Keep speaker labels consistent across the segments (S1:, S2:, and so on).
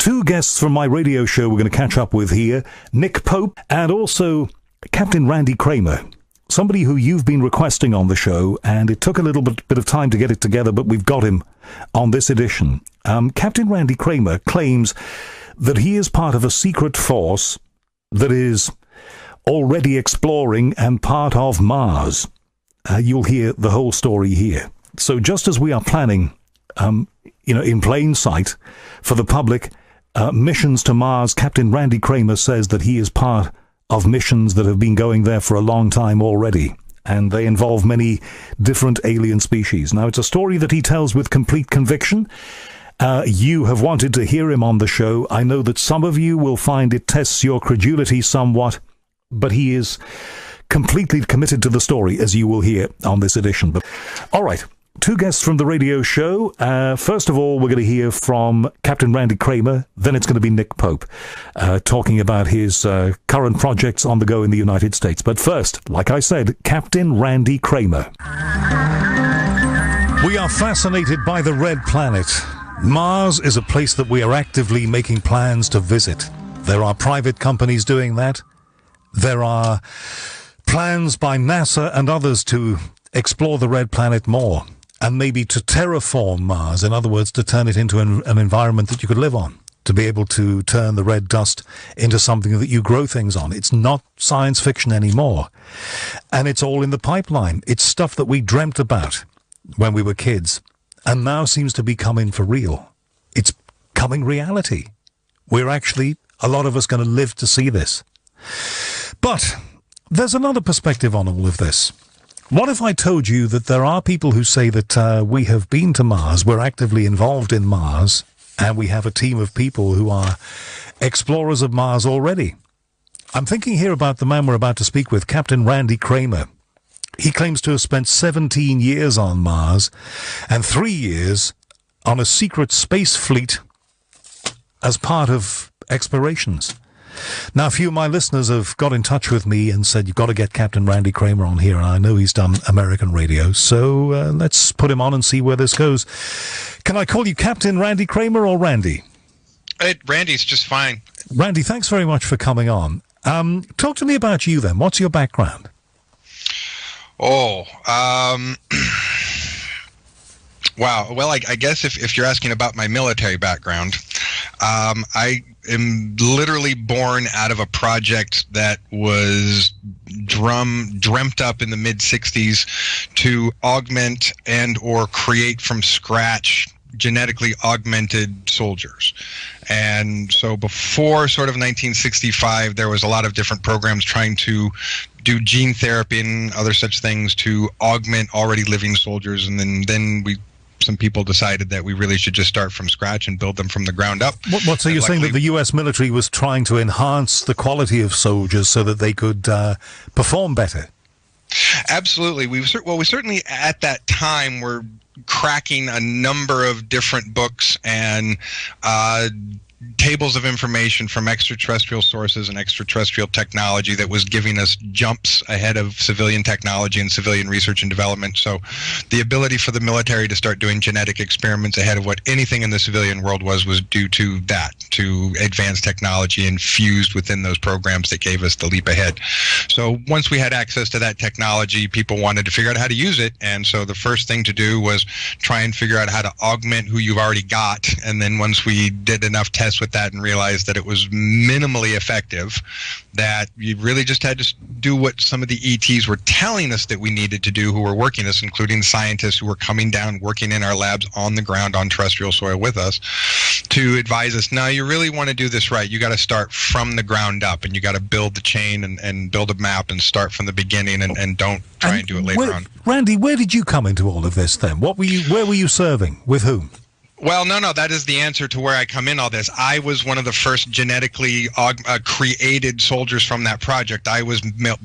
S1: Two guests from my radio show we're going to catch up with here, Nick Pope and also Captain Randy Cramer, somebody who you've been requesting on the show, and it took a little bit of time to get it together, but we've got him on this edition. Captain Randy Cramer claims that he is part of a secret force that is already exploring and part of Mars. You'll hear the whole story here. So just as we are planning, in plain sight for the public, missions to Mars, Captain Randy Cramer says that he is part of missions that have been going there for a long time already, and they involve many different alien species. Now, it's a story that he tells with complete conviction. You have wanted to hear him on the show. I know that some of you will find it tests your credulity somewhat, but he is completely committed to the story, as you will hear on this edition. But all right, two guests from the radio show. First of all, we're going to hear from Captain Randy Cramer. Then it's going to be Nick Pope talking about his current projects on the go in the United States. But first, like I said, Captain Randy Cramer. We are fascinated by the Red Planet. Mars is a place that we are actively making plans to visit. There are private companies doing that. There are plans by NASA and others to explore the Red Planet more, and maybe to terraform Mars, in other words, to turn it into an environment that you could live on, to be able to turn the red dust into something that you grow things on. It's not science fiction anymore, and it's all in the pipeline. It's stuff that we dreamt about when we were kids, and now seems to be coming for real. It's coming reality. We're actually, a lot of us, going to live to see this. But there's another perspective on all of this. What if I told you that there are people who say that we have been to Mars, we're actively involved in Mars, and we have a team of people who are explorers of Mars already? I'm thinking here about the man we're about to speak with, Captain Randy Cramer. He claims to have spent 17 years on Mars and 3 years on a secret space fleet as part of explorations. Now, a few of my listeners have got in touch with me and said, you've got to get Captain Randy Cramer on here, and I know he's done American radio, so let's put him on and see where this goes. Can I call you Captain Randy Cramer or Randy?
S2: Randy's just fine.
S1: Randy, thanks very much for coming on. Talk to me about you then. What's your background?
S2: Wow. Well, I guess if you're asking about my military background, I am literally born out of a project that was dreamt up in the mid-'60s to augment and or create from scratch genetically augmented soldiers. And so before sort of 1965, there was a lot of different programs trying to do gene therapy and other such things to augment already living soldiers. And then some people decided that we really should just start from scratch and build them from the ground up.
S1: So you're saying that the U.S. military was trying to enhance the quality of soldiers so that they could perform better?
S2: Absolutely. We certainly at that time were cracking a number of different books and tables of information from extraterrestrial sources and extraterrestrial technology that was giving us jumps ahead of civilian technology and civilian research and development. So the ability for the military to start doing genetic experiments ahead of what anything in the civilian world was due to that, to advanced technology infused within those programs that gave us the leap ahead. So once we had access to that technology, people wanted to figure out how to use it. And so the first thing to do was try and figure out how to augment who you've already got. And then once we did enough tests with that and realized that it was minimally effective, that you really just had to do what some of the ETs were telling us that we needed to do, who were working us, including scientists who were coming down, working in our labs on the ground on terrestrial soil with us, to advise us, now you really want to do this right. You got to start from the ground up, and you got to build the chain and build a map and start from the beginning, and don't try and do it later on.
S1: Randy, where did you come into all of this then? Where were you serving? With whom?
S2: Well, no, that is the answer to where I come in all this. I was one of the first genetically created soldiers from that project. I was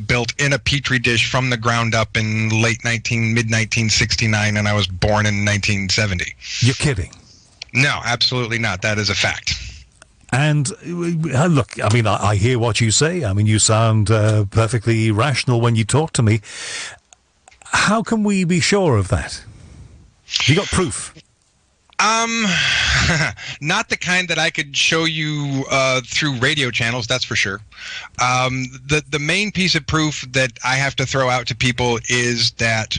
S2: built in a petri dish from the ground up in mid-1969, and I was born in 1970.
S1: You're kidding?
S2: No, absolutely not. That is a fact.
S1: And look, I mean, I hear what you say. I mean, you sound perfectly rational when you talk to me. How can we be sure of that? You got proof?
S2: Not the kind that I could show you through radio channels, that's for sure. The main piece of proof that I have to throw out to people is that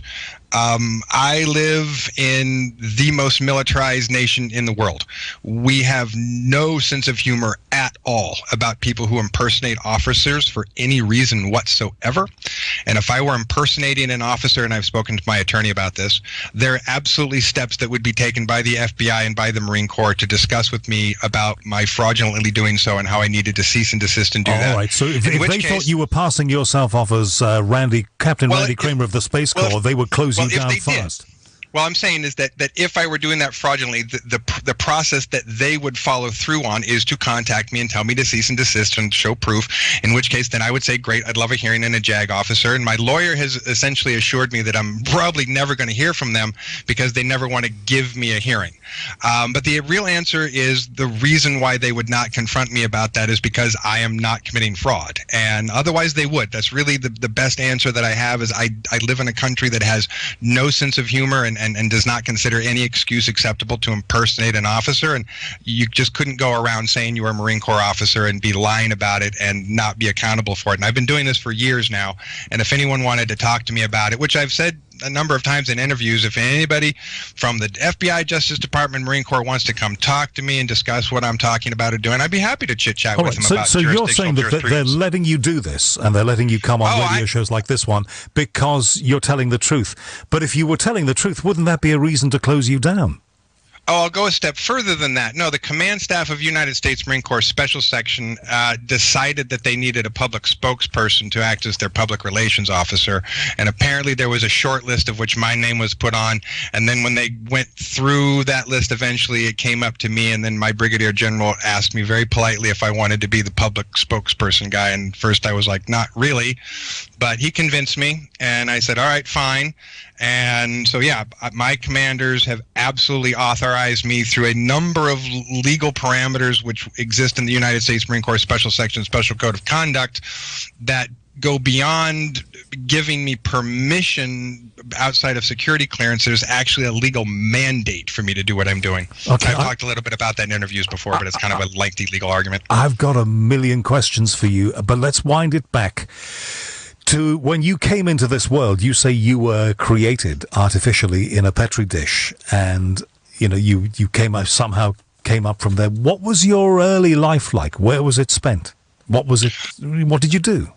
S2: I live in the most militarized nation in the world. We have no sense of humor at all about people who impersonate officers for any reason whatsoever. And if I were impersonating an officer, and I've spoken to my attorney about this, there are absolutely steps that would be taken by the FBI and by the Marine Corps to discuss with me about my fraudulently doing so and how I needed to cease and desist and do that.
S1: All right, so if they thought you were passing yourself off as Captain Randy Kramer of the Space Corps, they would close you down fast.
S2: Well, I'm saying is that if I were doing that fraudulently, the process that they would follow through on is to contact me and tell me to cease and desist and show proof, in which case then I would say, great, I'd love a hearing in a JAG officer. And my lawyer has essentially assured me that I'm probably never going to hear from them because they never want to give me a hearing. But the real answer is the reason why they would not confront me about that is because I am not committing fraud. And otherwise they would. That's really the best answer that I have is I live in a country that has no sense of humor and does not consider any excuse acceptable to impersonate an officer. And you just couldn't go around saying you were a Marine Corps officer and be lying about it and not be accountable for it. And I've been doing this for years now. And if anyone wanted to talk to me about it, which I've said a number of times in interviews, if anybody from the FBI, Justice Department, Marine Corps wants to come talk to me and discuss what I'm talking about or doing, I'd be happy to chit-chat with them about
S1: jurisdictional
S2: jurisprudence.
S1: So you're saying that they're letting you do this, and they're letting you come on radio shows like this one because you're telling the truth. But if you were telling the truth, wouldn't that be a reason to close you down?
S2: Oh, I'll go a step further than that. No, the command staff of United States Marine Corps Special Section decided that they needed a public spokesperson to act as their public relations officer. And apparently there was a short list of which my name was put on. And then when they went through that list, eventually it came up to me. And then my brigadier general asked me very politely if I wanted to be the public spokesperson guy. And first I was like, not really. But he convinced me. And I said, all right, fine. And so, yeah, my commanders have absolutely authorized me through a number of legal parameters which exist in the United States Marine Corps Special Section Special Code of Conduct that go beyond giving me permission outside of security clearance. There's actually a legal mandate for me to do what I'm doing. Okay, I've talked a little bit about that in interviews before, but it's kind of a lengthy legal argument.
S1: I've got a million questions for you, but let's wind it back to when you came into this world. You say you were created artificially in a petri dish, and you somehow came up from there. What was your early life like? Where was it spent? What did you do?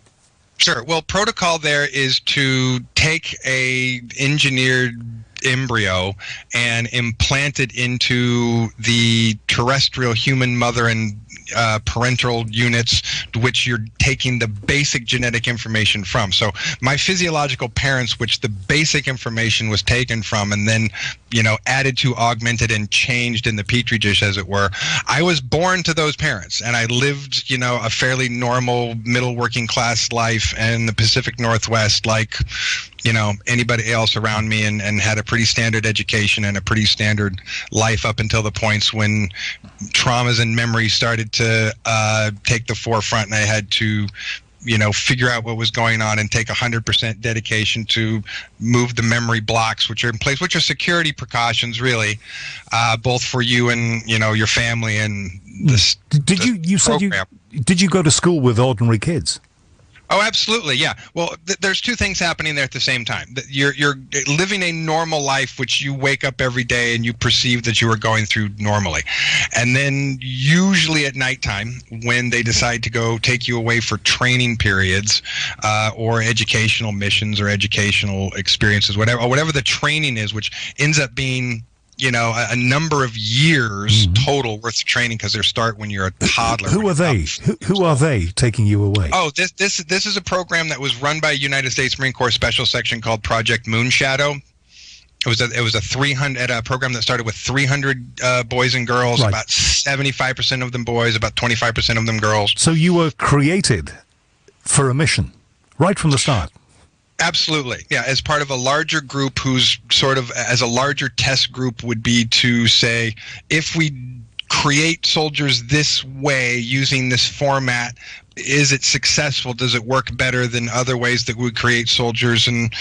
S2: Sure. Well, protocol there is to take a engineered embryo and implant it into the terrestrial human mother and parental units, which you're taking the basic genetic information from. So my physiological parents, which the basic information was taken from and then, added to, augmented, and changed in the petri dish, as it were. I was born to those parents, and I lived, a fairly normal middle working class life in the Pacific Northwest, like anybody else around me, and had a pretty standard education and a pretty standard life up until the points when traumas and memories started to take the forefront, and I had to figure out what was going on and take 100% dedication to move the memory blocks which are in place, which are security precautions, really, both for you and your family and this. Did
S1: you go to school with ordinary kids?
S2: Oh, absolutely, yeah. Well, there's two things happening there at the same time. You're living a normal life, which you wake up every day and you perceive that you are going through normally. And then usually at nighttime, when they decide to go take you away for training periods or educational missions or educational experiences, whatever the training is, which ends up being a number of years total worth of training, because they start when you're a toddler.
S1: Who are they? Who are they taking you away?
S2: Oh, this is a program that was run by United States Marine Corps Special Section called Project Moonshadow. It was a program that started with 300 boys and girls, right. About 75% of them boys, about 25% of them girls.
S1: So you were created for a mission right from the start.
S2: Absolutely. Yeah, as part of a larger group whose sort of, as a larger test group would be to say, if we create soldiers this way using this format. Is it successful? Does it work better than other ways that we create soldiers? And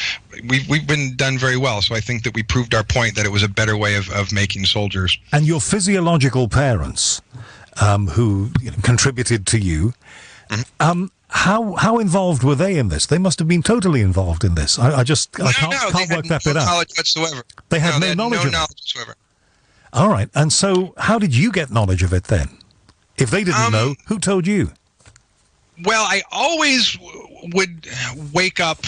S2: we've been done very well. So I think that we proved our point that it was a better way of making soldiers.
S1: And your physiological parents, who contributed to you, how involved were they in this? They must have been totally involved in this. I can't work that bit out.
S2: No knowledge whatsoever.
S1: They had no knowledge of it.
S2: Whatsoever.
S1: All right. And so how did you get knowledge of it then? If they didn't know, who told you?
S2: Well, I always would wake up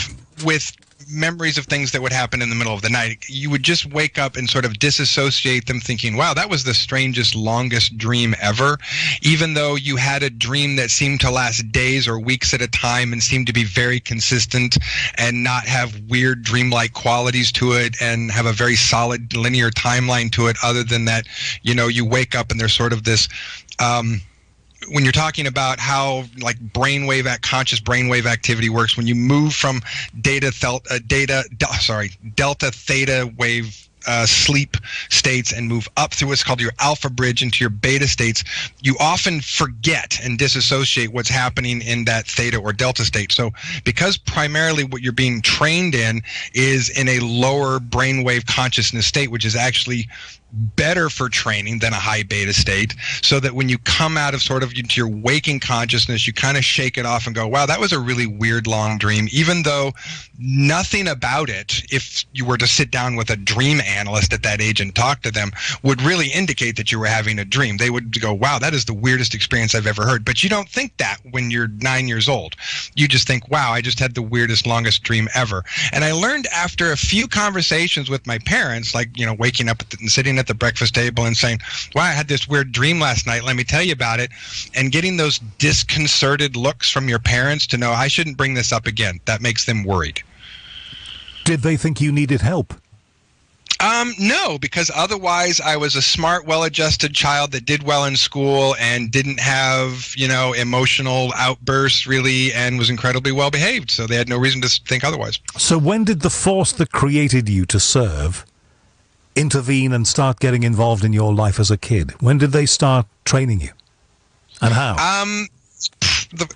S2: with memories of things that would happen in the middle of the night. You would just wake up and sort of disassociate them, thinking, wow, that was the strangest, longest dream ever, even though you had a dream that seemed to last days or weeks at a time and seemed to be very consistent and not have weird dreamlike qualities to it and have a very solid linear timeline to it, other than that, you wake up and there's sort of this when you're talking about how conscious brainwave activity works, when you move from delta theta wave sleep states and move up through what's called your alpha bridge into your beta states, you often forget and disassociate what's happening in that theta or delta state. So because primarily what you're being trained in is in a lower brainwave consciousness state, which is actually better for training than a high beta state, so that when you come out of sort of into your waking consciousness, you kind of shake it off and go, wow, that was a really weird long dream, even though nothing about it, if you were to sit down with a dream analyst at that age and talk to them, would really indicate that you were having a dream. They would go, wow, that is the weirdest experience I've ever heard. But you don't think that when you're 9 years old. You just think, wow, I just had the weirdest, longest dream ever. And I learned after a few conversations with my parents, like, waking up and sitting at the breakfast table and saying, wow, I had this weird dream last night, let me tell you about it, and getting those disconcerted looks from your parents to know I shouldn't bring this up again. That makes them worried.
S1: Did they think you needed help?
S2: No, because otherwise I was a smart, well-adjusted child that did well in school and didn't have, emotional outbursts really, and was incredibly well behaved. So they had no reason to think otherwise.
S1: So when did the force that created you to serve intervene and start getting involved in your life as a kid? When did they start training you? And how?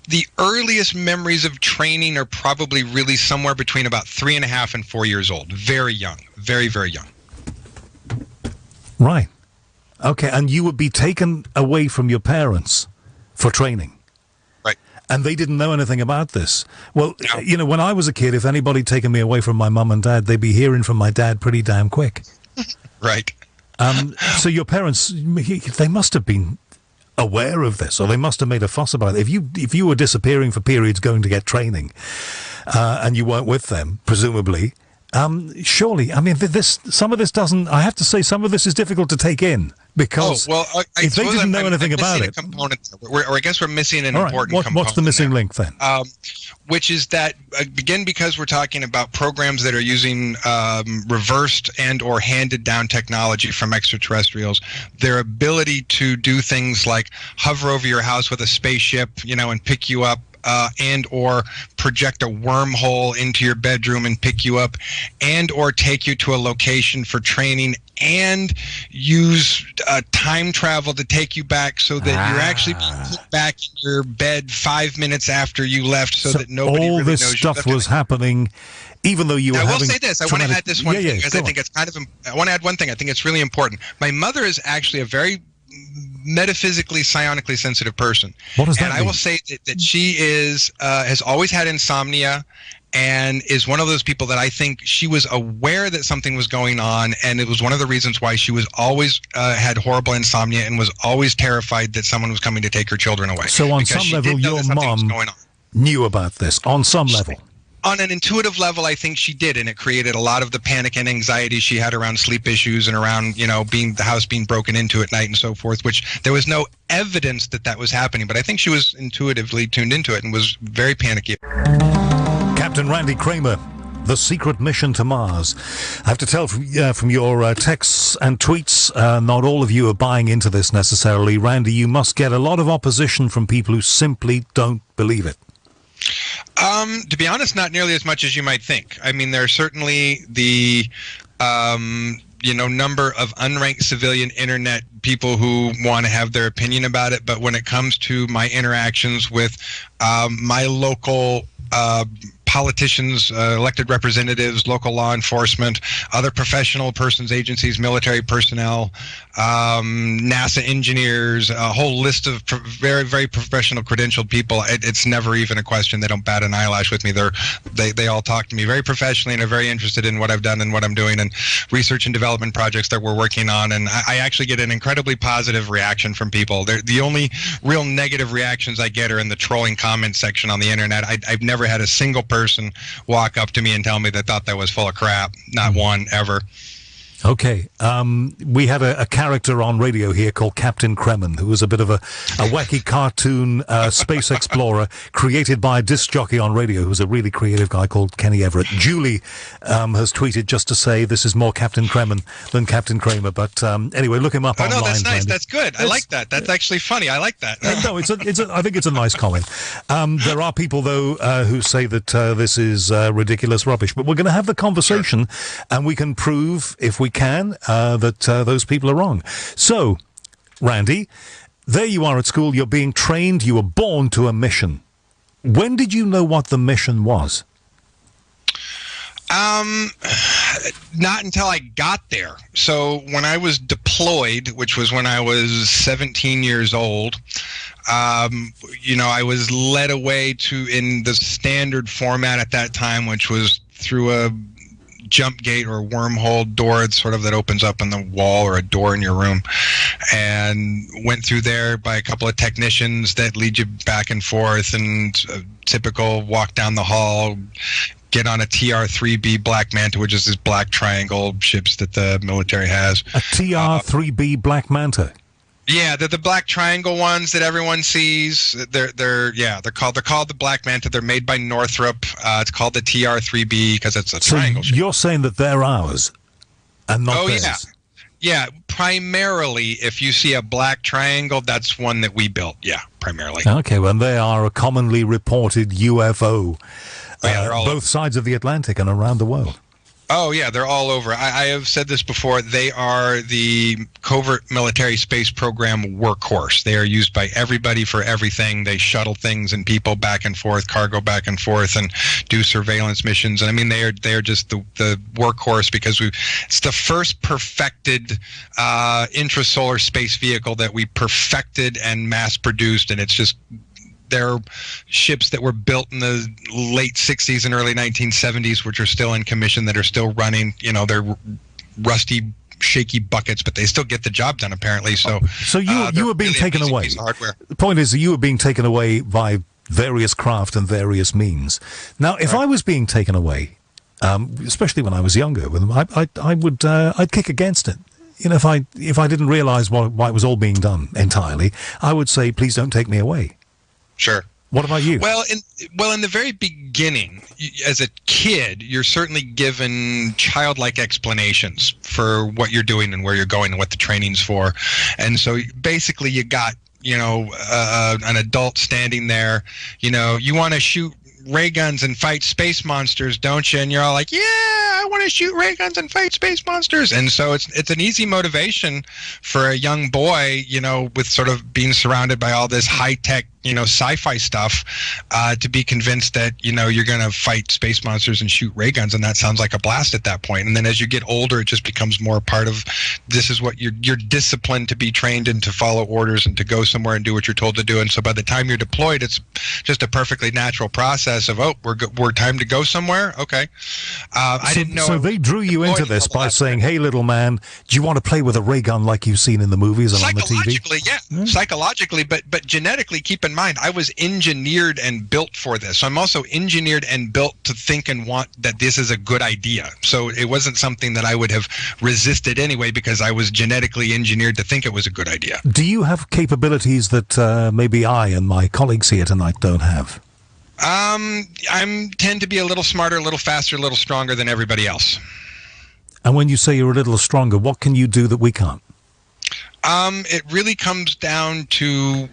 S2: The earliest memories of training are probably really somewhere between about 3.5 and 4 years old. Very young. Very, very young.
S1: Right. Okay, and you would be taken away from your parents for training.
S2: Right.
S1: And they didn't know anything about this. Well, no. When I was a kid, if anybody had taken me away from my mum and dad, they'd be hearing from my dad pretty damn quick.
S2: Right.
S1: So your parents, they must have been aware of this, or they must have made a fuss about it. If you were disappearing for periods going to get training, and you weren't with them, presumably, surely, I mean, some of this doesn't, I have to say, some of this is difficult to take in, because if they didn't know anything about it.
S2: Or I guess we're missing an important component.
S1: What's the missing link then?
S2: Which is that, again, because we're talking about programs that are using reversed and or handed down technology from extraterrestrials, their ability to do things like hover over your house with a spaceship, and pick you up, and or project a wormhole into your bedroom and pick you up, and or take you to a location for training, and use time travel to take you back so that you're actually being put back in your bed 5 minutes after you left, so that nobody
S1: all
S2: really
S1: this
S2: knows
S1: stuff was happening, even though you were having...
S2: I will say this. I want to add this one thing, because I think it's kind of... I want to add one thing. I think it's really important. My mother is actually a very metaphysically, psionically sensitive person.
S1: What does that
S2: mean?
S1: And
S2: I will say that she is has always had insomnia, and is one of those people that I think she was aware that something was going on, and it was one of the reasons why she was always had horrible insomnia and was always terrified that someone was coming to take her children away.
S1: So on some level, your mom knew about this, on some level.
S2: On an intuitive level, I think she did, and it created a lot of the panic and anxiety she had around sleep issues and around, the house being broken into at night and so forth, which there was no evidence that was happening, but I think she was intuitively tuned into it and was very panicky.
S1: Captain Randy Cramer, the secret mission to Mars. I have to tell from your texts and tweets, not all of you are buying into this necessarily. Randy, you must get a lot of opposition from people who simply don't believe it.
S2: To be honest, not nearly as much as you might think. I mean, there are certainly the, number of unranked civilian internet people who want to have their opinion about it, but when it comes to my interactions with my local politicians, elected representatives, local law enforcement, other professional persons, agencies, military personnel, NASA engineers, a whole list of very, very professional, credentialed people. It's never even a question. They don't bat an eyelash with me. They all talk to me very professionally and are very interested in what I've done and what I'm doing and research and development projects that we're working on. And I actually get an incredibly positive reaction from people. The only real negative reactions I get are in the trolling comment section on the internet. I've never had a single person walk up to me and tell me they thought that was full of crap. Not one, ever.
S1: Okay. We had a character on radio here called Captain Kremen, who was a bit of a wacky cartoon space explorer created by a disc jockey on radio who's a really creative guy called Kenny Everett. Julie has tweeted just to say this is more Captain Kremen than Captain Kramer. But anyway, look him up online.
S2: No, that's nice.
S1: Randy.
S2: That's good. I like that. That's actually funny. I like that.
S1: No, I think it's a nice comment. There are people, though, who say that this is ridiculous rubbish. But we're going to have the conversation, and we can prove, if we can, that those people are wrong. So, Randy, there you are at school. You're being trained. You were born to a mission. When did you know what the mission was?
S2: Not until I got there. So when I was deployed, which was when I was 17 years old, I was led away in the standard format at that time, which was through a jump gate or wormhole door that opens up in the wall or a door in your room, and went through there by a couple of technicians that lead you back and forth, and typical walk down the hall, get on a TR-3B Black Manta, which is this black triangle ships that the military has.
S1: A TR-3B Black Manta?
S2: Yeah, they're the black triangle ones that everyone sees. They're called the Black Manta. They're made by Northrop. It's called the TR-3B because it's a triangle ship.
S1: You're saying that they're ours and not theirs?
S2: Yeah. Primarily, if you see a black triangle, that's one that we built. Yeah, primarily.
S1: Okay, well, they are a commonly reported UFO.
S2: They're all
S1: both sides of the Atlantic and around the world.
S2: Oh, yeah, they're all over. I have said this before. They are the covert military space program workhorse. They are used by everybody for everything. They shuttle things and people back and forth, cargo back and forth, and do surveillance missions. And I mean, they are just the workhorse because it's the first perfected intrasolar space vehicle that we perfected and mass produced, and it's just. They're ships that were built in the late 60s and early 1970s, which are still in commission, that are still running. They're rusty, shaky buckets, but they still get the job done, apparently. So
S1: you were being
S2: really
S1: taken away.
S2: Piece of hardware.
S1: The point is that you were being taken away by various craft and various means. Now, if I was being taken away, especially when I was younger, I'd kick against it. If I didn't realize why it was all being done entirely, I would say, please don't take me away.
S2: Sure.
S1: What about you?
S2: Well, in the very beginning, as a kid, you're certainly given childlike explanations for what you're doing and where you're going and what the training's for. And so basically you got, an adult standing there, you want to shoot ray guns and fight space monsters, don't you? And you're all like, yeah, I want to shoot ray guns and fight space monsters. And so it's an easy motivation for a young boy, with sort of being surrounded by all this high-tech, sci-fi stuff, to be convinced that, you're going to fight space monsters and shoot ray guns. And that sounds like a blast at that point. And then as you get older, it just becomes more part of, this is what you're disciplined to be trained and to follow orders and to go somewhere and do what you're told to do. And so by the time you're deployed, it's just a perfectly natural process of, we're time to go somewhere. Okay. I didn't know.
S1: So they drew you into this by saying, hey, little man, do you want to play with a ray gun like you've seen in the movies and on the TV?
S2: Psychologically, yeah. Psychologically, but genetically, keep in mind, I was engineered and built for this. So I'm also engineered and built to think and want that this is a good idea. So it wasn't something that I would have resisted anyway, because I was genetically engineered to think it was a good idea.
S1: Do you have capabilities that maybe I and my colleagues here tonight don't have?
S2: I tend to be a little smarter, a little faster, a little stronger than everybody else.
S1: And when you say you're a little stronger, what can you do that we can't?
S2: It really comes down to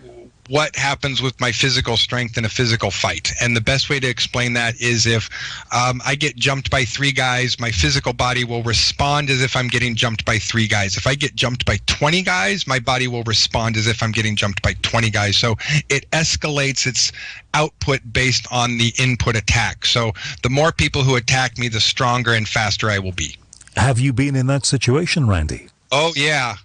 S2: what happens with my physical strength in a physical fight. And the best way to explain that is if I get jumped by 3 guys, my physical body will respond as if I'm getting jumped by 3 guys. If I get jumped by 20 guys, my body will respond as if I'm getting jumped by 20 guys. So it escalates its output based on the input attack. So the more people who attack me, the stronger and faster I will be.
S1: Have you been in that situation, Randy?
S2: Oh, yeah.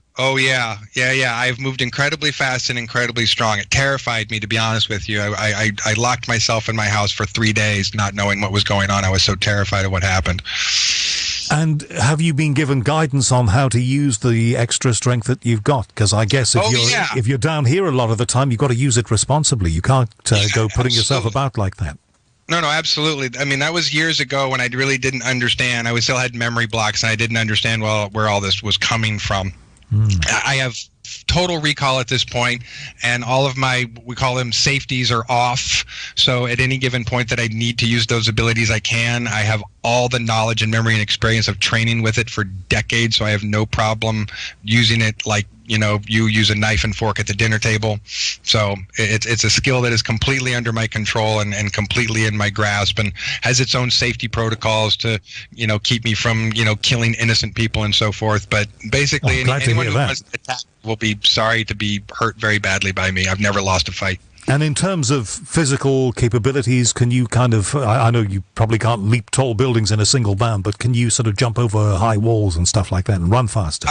S2: Yeah. I've moved incredibly fast and incredibly strong. It terrified me, to be honest with you. I locked myself in my house for 3 days, not knowing what was going on. I was so terrified of what happened.
S1: And have you been given guidance on how to use the extra strength that you've got? Because I guess if you're down here a lot of the time, you've got to use it responsibly. You can't go putting yourself about like that.
S2: No, absolutely. I mean, that was years ago when I really didn't understand. I still had memory blocks, and I didn't understand where all this was coming from. I have total recall at this point, and all of my, we call them safeties, are off. So at any given point that I need to use those abilities, I can. I have all the knowledge and memory and experience of training with it for decades, so I have no problem using it like, you know, you use a knife and fork at the dinner table. So it's a skill that is completely under my control and completely in my grasp, and has its own safety protocols to, you know, keep me from, you know, killing innocent people and so forth. But basically, anyone who wants to attack will be sorry to be hurt very badly by me. I've never lost a fight.
S1: And in terms of physical capabilities, can you kind of, I know you probably can't leap tall buildings in a single bound, but can you sort of jump over high walls and stuff like that and run faster?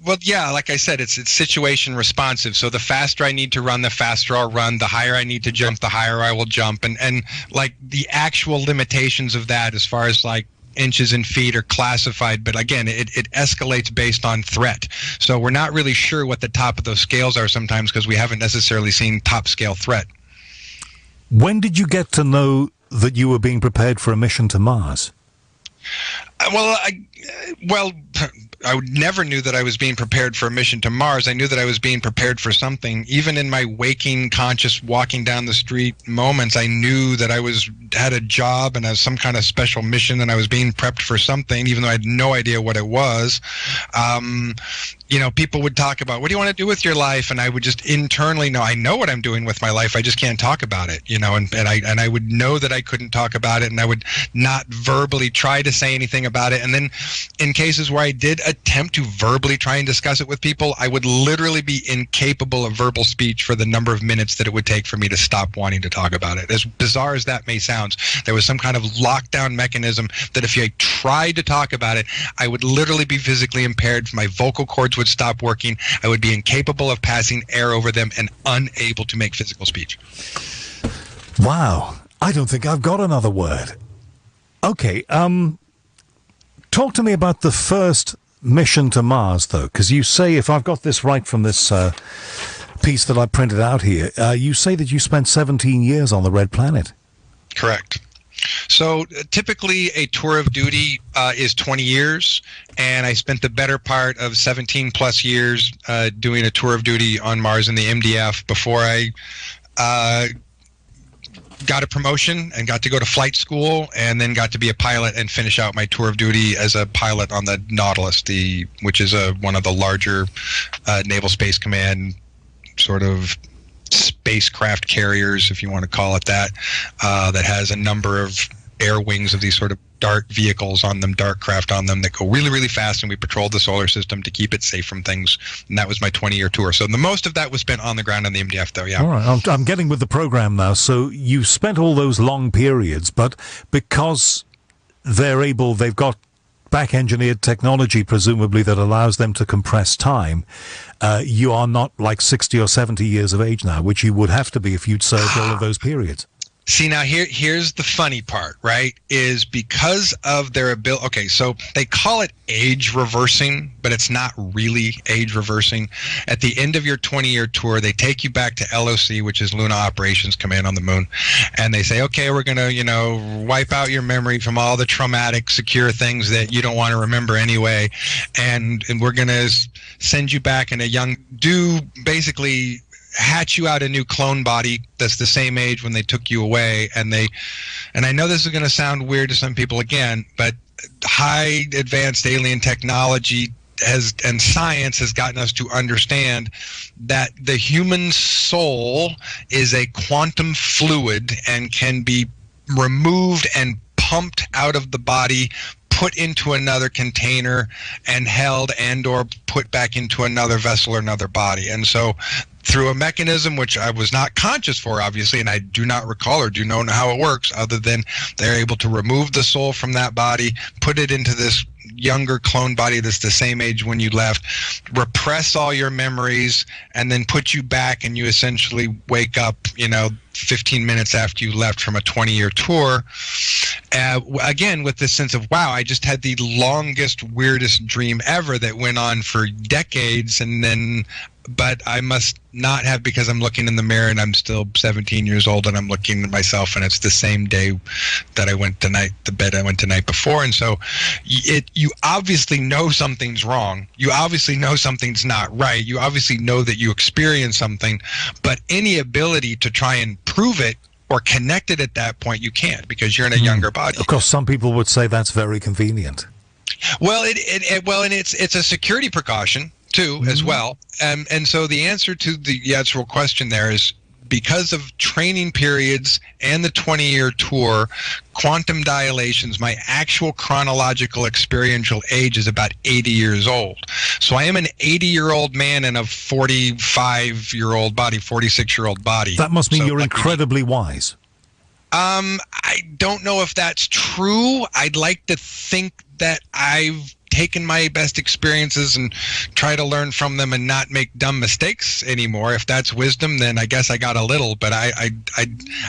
S2: Well, yeah, like I said, it's situation responsive. So the faster I need to run, the faster I'll run. The higher I need to jump, the higher I will jump. And like the actual limitations of that, as far as like inches and feet, are classified. But again, it escalates based on threat. So we're not really sure what the top of those scales are sometimes, because we haven't necessarily seen top scale threat.
S1: When did you get to know that you were being prepared for a mission to Mars? I never knew that I was being prepared for a mission to Mars. I knew that I was being prepared for something. Even in my waking, conscious, walking down the street moments, I knew that I had a job and some kind of special mission, and I was being prepped for something, even though I had no idea what it was. You know, people would talk about, what do you want to do with your life? And I would just internally know, I know what I'm doing with my life. I just can't talk about it, you know, and I would know that I couldn't talk about it, and I would not verbally try to say anything about it. And then in cases where I did attempt to verbally try and discuss it with people, I would literally be incapable of verbal speech for the number of minutes that it would take for me to stop wanting to talk about it. As bizarre as that may sound, there was some kind of lockdown mechanism that if I tried to talk about it, I would literally be physically impaired. My vocal cords would stop working. I would be incapable of passing air over them and unable to make physical speech. Wow. I don't think I've got another word. Okay, talk to me about the first mission to Mars, though, because you say, if I've got this right from this piece that I printed out here, you say that you spent 17 years on the Red Planet.
S2: Correct. So typically a tour of duty is 20 years, and I spent the better part of 17 plus years doing a tour of duty on Mars in the MDF before I got a promotion and got to go to flight school, and then got to be a pilot and finish out my tour of duty as a pilot on the Nautilus, which is one of the larger Naval Space Command sort of spacecraft carriers, if you want to call it that, that has a number of air wings of these sort of dart vehicles on them, dart craft on them that go really, really fast, and we patrolled the solar system to keep it safe from things. And that was my 20-year tour. So the most of that was spent on the ground on the MDF, though, yeah.
S1: All right, I'm getting with the program now. So you spent all those long periods, but because they've got back-engineered technology, presumably, that allows them to compress time, you are not like 60 or 70 years of age now, which you would have to be if you'd served all of those periods.
S2: See, now here's the funny part, right? Is because of their ability. Okay, so they call it age reversing, but it's not really age reversing. At the end of your 20-year tour, they take you back to LOC, which is Lunar Operations Command on the moon, and they say, okay, we're gonna, you know, wipe out your memory from all the traumatic, secure things that you don't want to remember anyway, and we're gonna send you back in basically hatch you out a new clone body that's the same age when they took you away. And I know this is going to sound weird to some people again, but high advanced alien technology and science has gotten us to understand that the human soul is a quantum fluid and can be removed and pumped out of the body, put into another container, and held and or put back into another vessel or another body. And so through a mechanism which I was not conscious for, obviously, and I do not recall or do not know how it works, other than they're able to remove the soul from that body, put it into this younger clone body that's the same age when you left, repress all your memories, and then put you back, and you essentially wake up, 15 minutes after you left from a 20-year tour, again with this sense of, wow, I just had the longest, weirdest dream ever that went on for decades, but I must not have, because I'm looking in the mirror and I'm still 17 years old and I'm looking at myself and it's the same day that I went the bed I went the night before. And so you obviously know something's wrong. You obviously know something's not right. You obviously know that you experienced something, but any ability to try and prove it or connect it at that point, you can't, because you're in a younger body.
S1: Of course, some people would say that's very convenient.
S2: Well, and it's a security precaution too, as well. And so the answer to the actual question there is, because of training periods and the 20-year tour, quantum dilations, my actual chronological experiential age is about 80 years old. So I am an 80-year-old man in a 45-year-old body, 46-year-old body.
S1: That must mean you're incredibly wise.
S2: I don't know if that's true. I'd like to think that I've taken my best experiences and try to learn from them and not make dumb mistakes anymore. If that's wisdom, then I guess I got a little, but I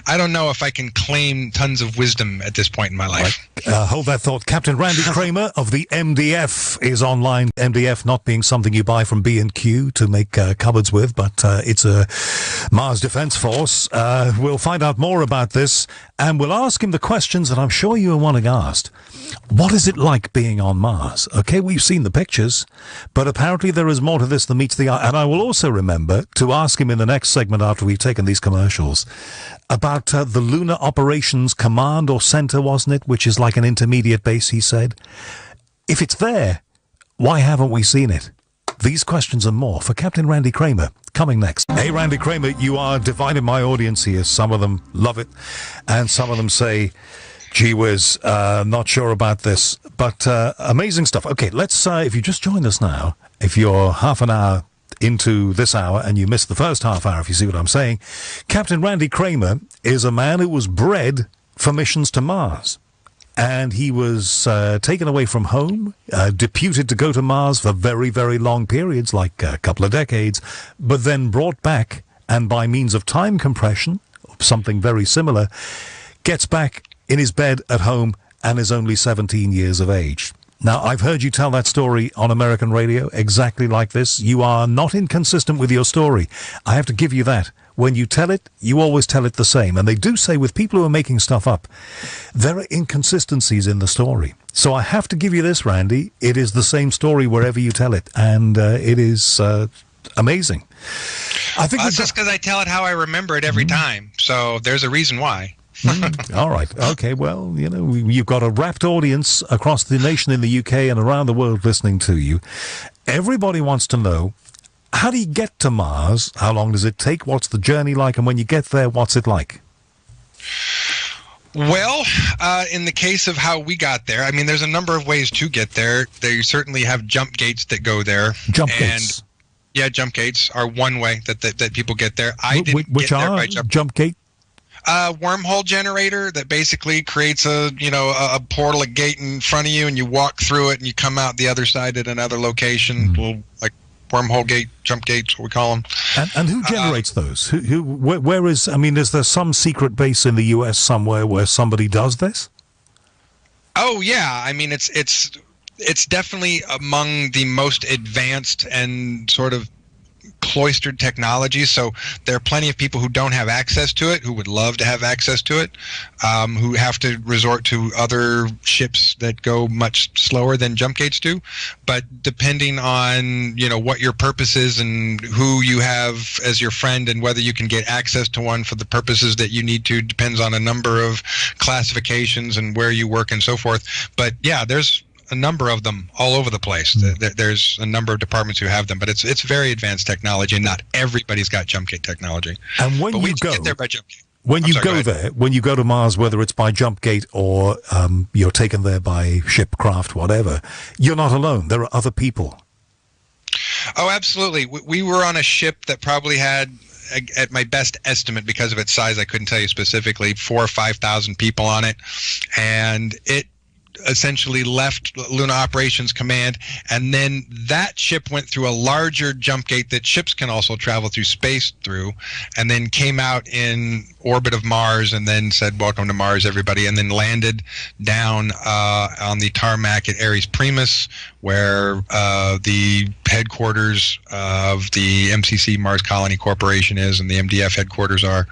S2: don't know if I can claim tons of wisdom at this point in my life.
S1: Hold that thought. Captain Randy Kramer of the MDF is online. MDF not being something you buy from B&Q to make cupboards with, but it's a Mars Defense Force. We'll find out more about this, and we'll ask him the questions that I'm sure you are wanting asked. What is it like being on Mars? Okay, we've seen the pictures, but apparently there is more to this than meets the eye. And I will also remember to ask him in the next segment after we've taken these commercials about the Lunar Operations Command or Center, wasn't it? Which is like an intermediate base, he said. If it's there, why haven't we seen it? These questions and more for Captain Randy Kramer coming next. Hey, Randy Kramer, you are dividing my audience here. Some of them love it, and some of them say, gee whiz, not sure about this, but amazing stuff. Okay, let's, if you just joined us now, if you're half an hour into this hour and you missed the first half hour, if you see what I'm saying, Captain Randy Kramer is a man who was bred for missions to Mars. And he was taken away from home, deputed to go to Mars for very, very long periods, like a couple of decades, but then brought back, and by means of time compression, something very similar, gets back in his bed at home and is only 17 years of age. Now, I've heard you tell that story on American radio exactly like this. You are not inconsistent with your story. I have to give you that. When you tell it, you always tell it the same. And they do say with people who are making stuff up, there are inconsistencies in the story. So I have to give you this, Randy. It is the same story wherever you tell it. And it is amazing. I think
S2: that's just because I tell it how I remember it every time. So there's a reason why.
S1: All right. Okay. Well, you've got a rapt audience across the nation in the UK and around the world listening to you. Everybody wants to know, how do you get to Mars? How long does it take? What's the journey like? And when you get there, what's it like?
S2: Well, in the case of how we got there, I mean, there's a number of ways to get there. They certainly have jump gates that go there.
S1: Jump gates?
S2: Yeah, jump gates are one way that people get there. I didn't
S1: Which
S2: get there
S1: are
S2: by
S1: jump gate?
S2: Wormhole generator that basically creates a portal, a gate in front of you, and you walk through it and you come out the other side at another location. Little, like wormhole gate, jump gates, what we call them.
S1: And who generates those? Where is? I mean, is there some secret base in the U.S. somewhere where somebody does this?
S2: Oh yeah, I mean it's definitely among the most advanced and sort of cloistered technologies. So there are plenty of people who don't have access to it, who would love to have access to it, who have to resort to other ships that go much slower than jump gates do. But depending on what your purpose is and who you have as your friend and whether you can get access to one for the purposes that you need to, depends on a number of classifications and where you work and so forth. But yeah, there's a number of them all over the place. There's a number of departments who have them, but it's very advanced technology, and not everybody's got jump gate technology.
S1: And when you go
S2: get there by jump gate.
S1: When you go there, when you go to Mars, whether it's by jump gate or you're taken there by ship, craft, whatever, you're not alone. There are other people.
S2: Oh, absolutely. We were on a ship that probably had, at my best estimate, because of its size, I couldn't tell you specifically, 4,000 or 5,000 people on it, and it essentially left Lunar Operations Command, and then that ship went through a larger jump gate that ships can also travel through space through, and then came out in orbit of Mars, and then said, "Welcome to Mars, everybody," and then landed down on the tarmac at Ares Primus, where the headquarters of the MCC Mars Colony Corporation is, and the MDF headquarters are,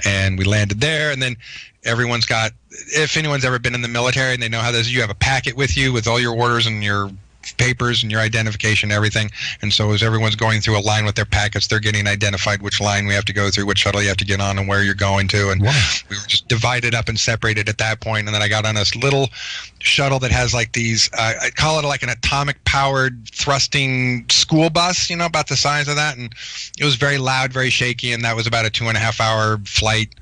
S2: and we landed there, and then everyone's got, if anyone's ever been in the military and they know how this is, you have a packet with you with all your orders and your papers and your identification and everything. And so as everyone's going through a line with their packets, they're getting identified which line we have to go through, which shuttle you have to get on, and where you're going to. And
S1: wow.
S2: We were just divided up and separated at that point. And then I got on this little shuttle that has like these, I call it like an atomic powered thrusting school bus, you know, about the size of that. And it was very loud, very shaky. And that was about a 2.5 hour flight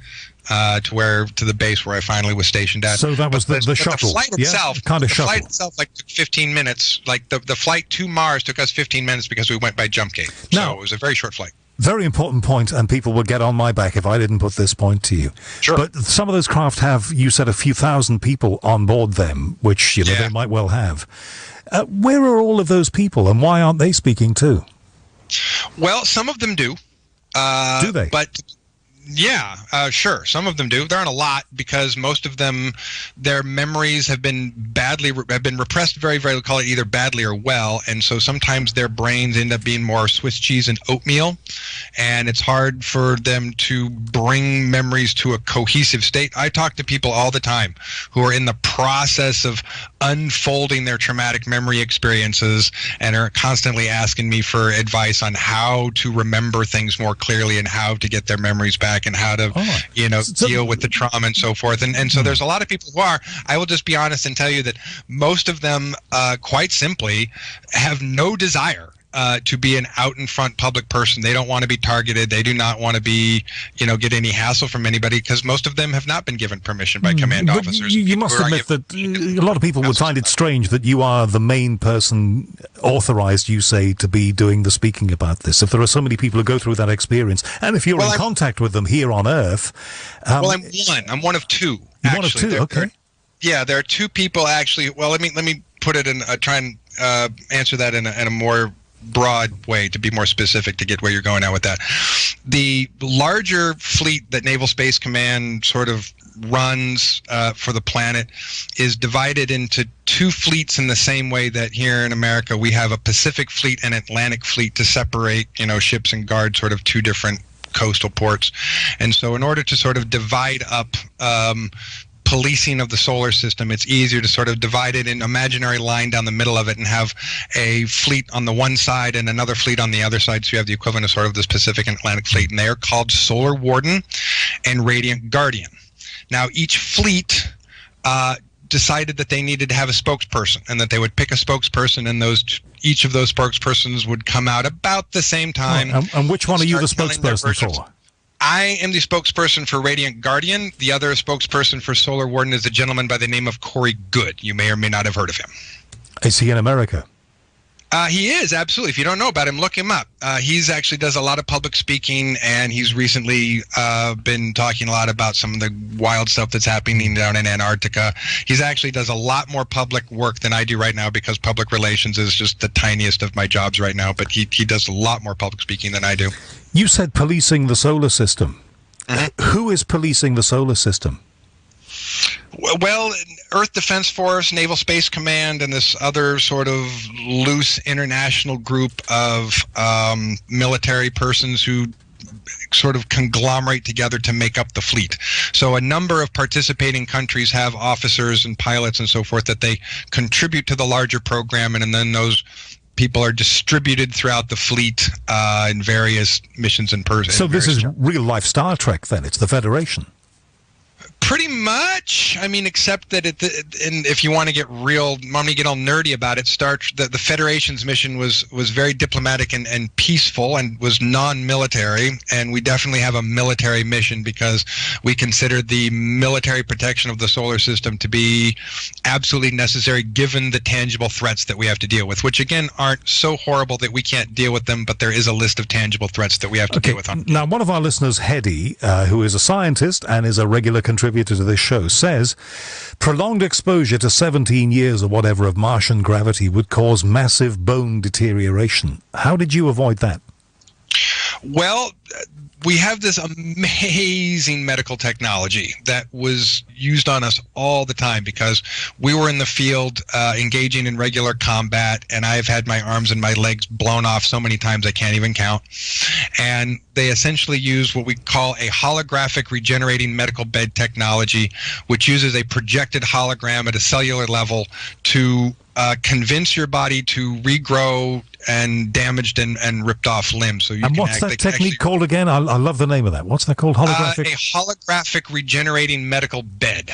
S2: to the base where I finally was stationed at.
S1: So that was the shuttle.
S2: The flight itself,
S1: kind of
S2: the
S1: shuttle.
S2: flight itself took 15 minutes. Like the flight to Mars took us 15 minutes because we went by jump gate.
S1: Now,
S2: so it was a very short flight.
S1: Very important point, and people would get on my back if I didn't put this point to you.
S2: Sure.
S1: But some of those craft have, you said, a few thousand people on board them, which they might well have. Where are all of those people, and why aren't they speaking too?
S2: Well, some of them do.
S1: Do they?
S2: But yeah, sure. Some of them do. There aren't a lot, because most of them, their memories have been repressed very, very, call it either badly or well. And so sometimes their brains end up being more Swiss cheese and oatmeal. And it's hard for them to bring memories to a cohesive state. I talk to people all the time who are in the process of unfolding their traumatic memory experiences and are constantly asking me for advice on how to remember things more clearly and how to get their memories back and how to, deal with the trauma and so forth. And so there's a lot of people who are, I will just be honest and tell you that most of them, quite simply, have no desire to be an out in front public person. They don't want to be targeted. They do not want to be, get any hassle from anybody, because most of them have not been given permission by command officers.
S1: You must admit that a lot of people would find it strange that you are the main person authorized, you say, to be doing the speaking about this. If there are so many people who go through that experience, and if you're in contact with them here on Earth.
S2: Well, I'm one. I'm one of two.
S1: One of two, okay.
S2: There are two people actually. Well, let me put it in. Try and answer that in a more broad way, to be more specific, to get where you're going at with that. The larger fleet that Naval Space Command sort of runs for the planet is divided into two fleets in the same way that here in America we have a Pacific Fleet and Atlantic Fleet to separate, ships and guard sort of two different coastal ports. And so in order to sort of divide up policing of the solar system, it's easier to sort of divide it in imaginary line down the middle of it and have a fleet on the one side and another fleet on the other side. So you have the equivalent of sort of this Pacific and Atlantic Fleet, and they are called Solar Warden and Radiant Guardian. Now, each fleet decided that they needed to have a spokesperson, and that they would pick a spokesperson, and each of those spokespersons would come out about the same time.
S1: And which one are you the spokesperson for?
S2: I am the spokesperson for Radiant Guardian. The other spokesperson for Solar Warden is a gentleman by the name of Corey Good. You may or may not have heard of him.
S1: Is he in America?
S2: He is, absolutely. If you don't know about him, look him up. He's actually does a lot of public speaking, and he's recently been talking a lot about some of the wild stuff that's happening down in Antarctica. He's actually does a lot more public work than I do right now, because public relations is just the tiniest of my jobs right now, but he does a lot more public speaking than I do.
S1: You said policing the solar system. Mm-hmm. Who is policing the solar system?
S2: Well, Earth Defense Force, Naval Space Command, and this other sort of loose international group of military persons who sort of conglomerate together to make up the fleet. So a number of participating countries have officers and pilots and so forth that they contribute to the larger program, and then those people are distributed throughout the fleet in various missions and persons.
S1: So this is real-life Star Trek, then? It's the Federation?
S2: Pretty much. I mean, except that and if you want to get all nerdy about it, the Federation's mission was very diplomatic and peaceful and was non-military, and we definitely have a military mission because we consider the military protection of the solar system to be absolutely necessary given the tangible threats that we have to deal with, which again aren't so horrible that we can't deal with them, but there is a list of tangible threats that we have to deal with.
S1: Now, one of our listeners, Hedy, who is a scientist and is a regular contributor to this show, says prolonged exposure to 17 years or whatever of Martian gravity would cause massive bone deterioration. How did you avoid that?
S2: Well, we have this amazing medical technology that was used on us all the time because we were in the field engaging in regular combat, and I've had my arms and my legs blown off so many times I can't even count. And they essentially use what we call a holographic regenerating medical bed technology, which uses a projected hologram at a cellular level to convince your body to regrow and damaged and ripped off limbs. So
S1: and what's that technique called again? I love the name of that. What's that called? Holographic?
S2: A holographic regenerating medical bed.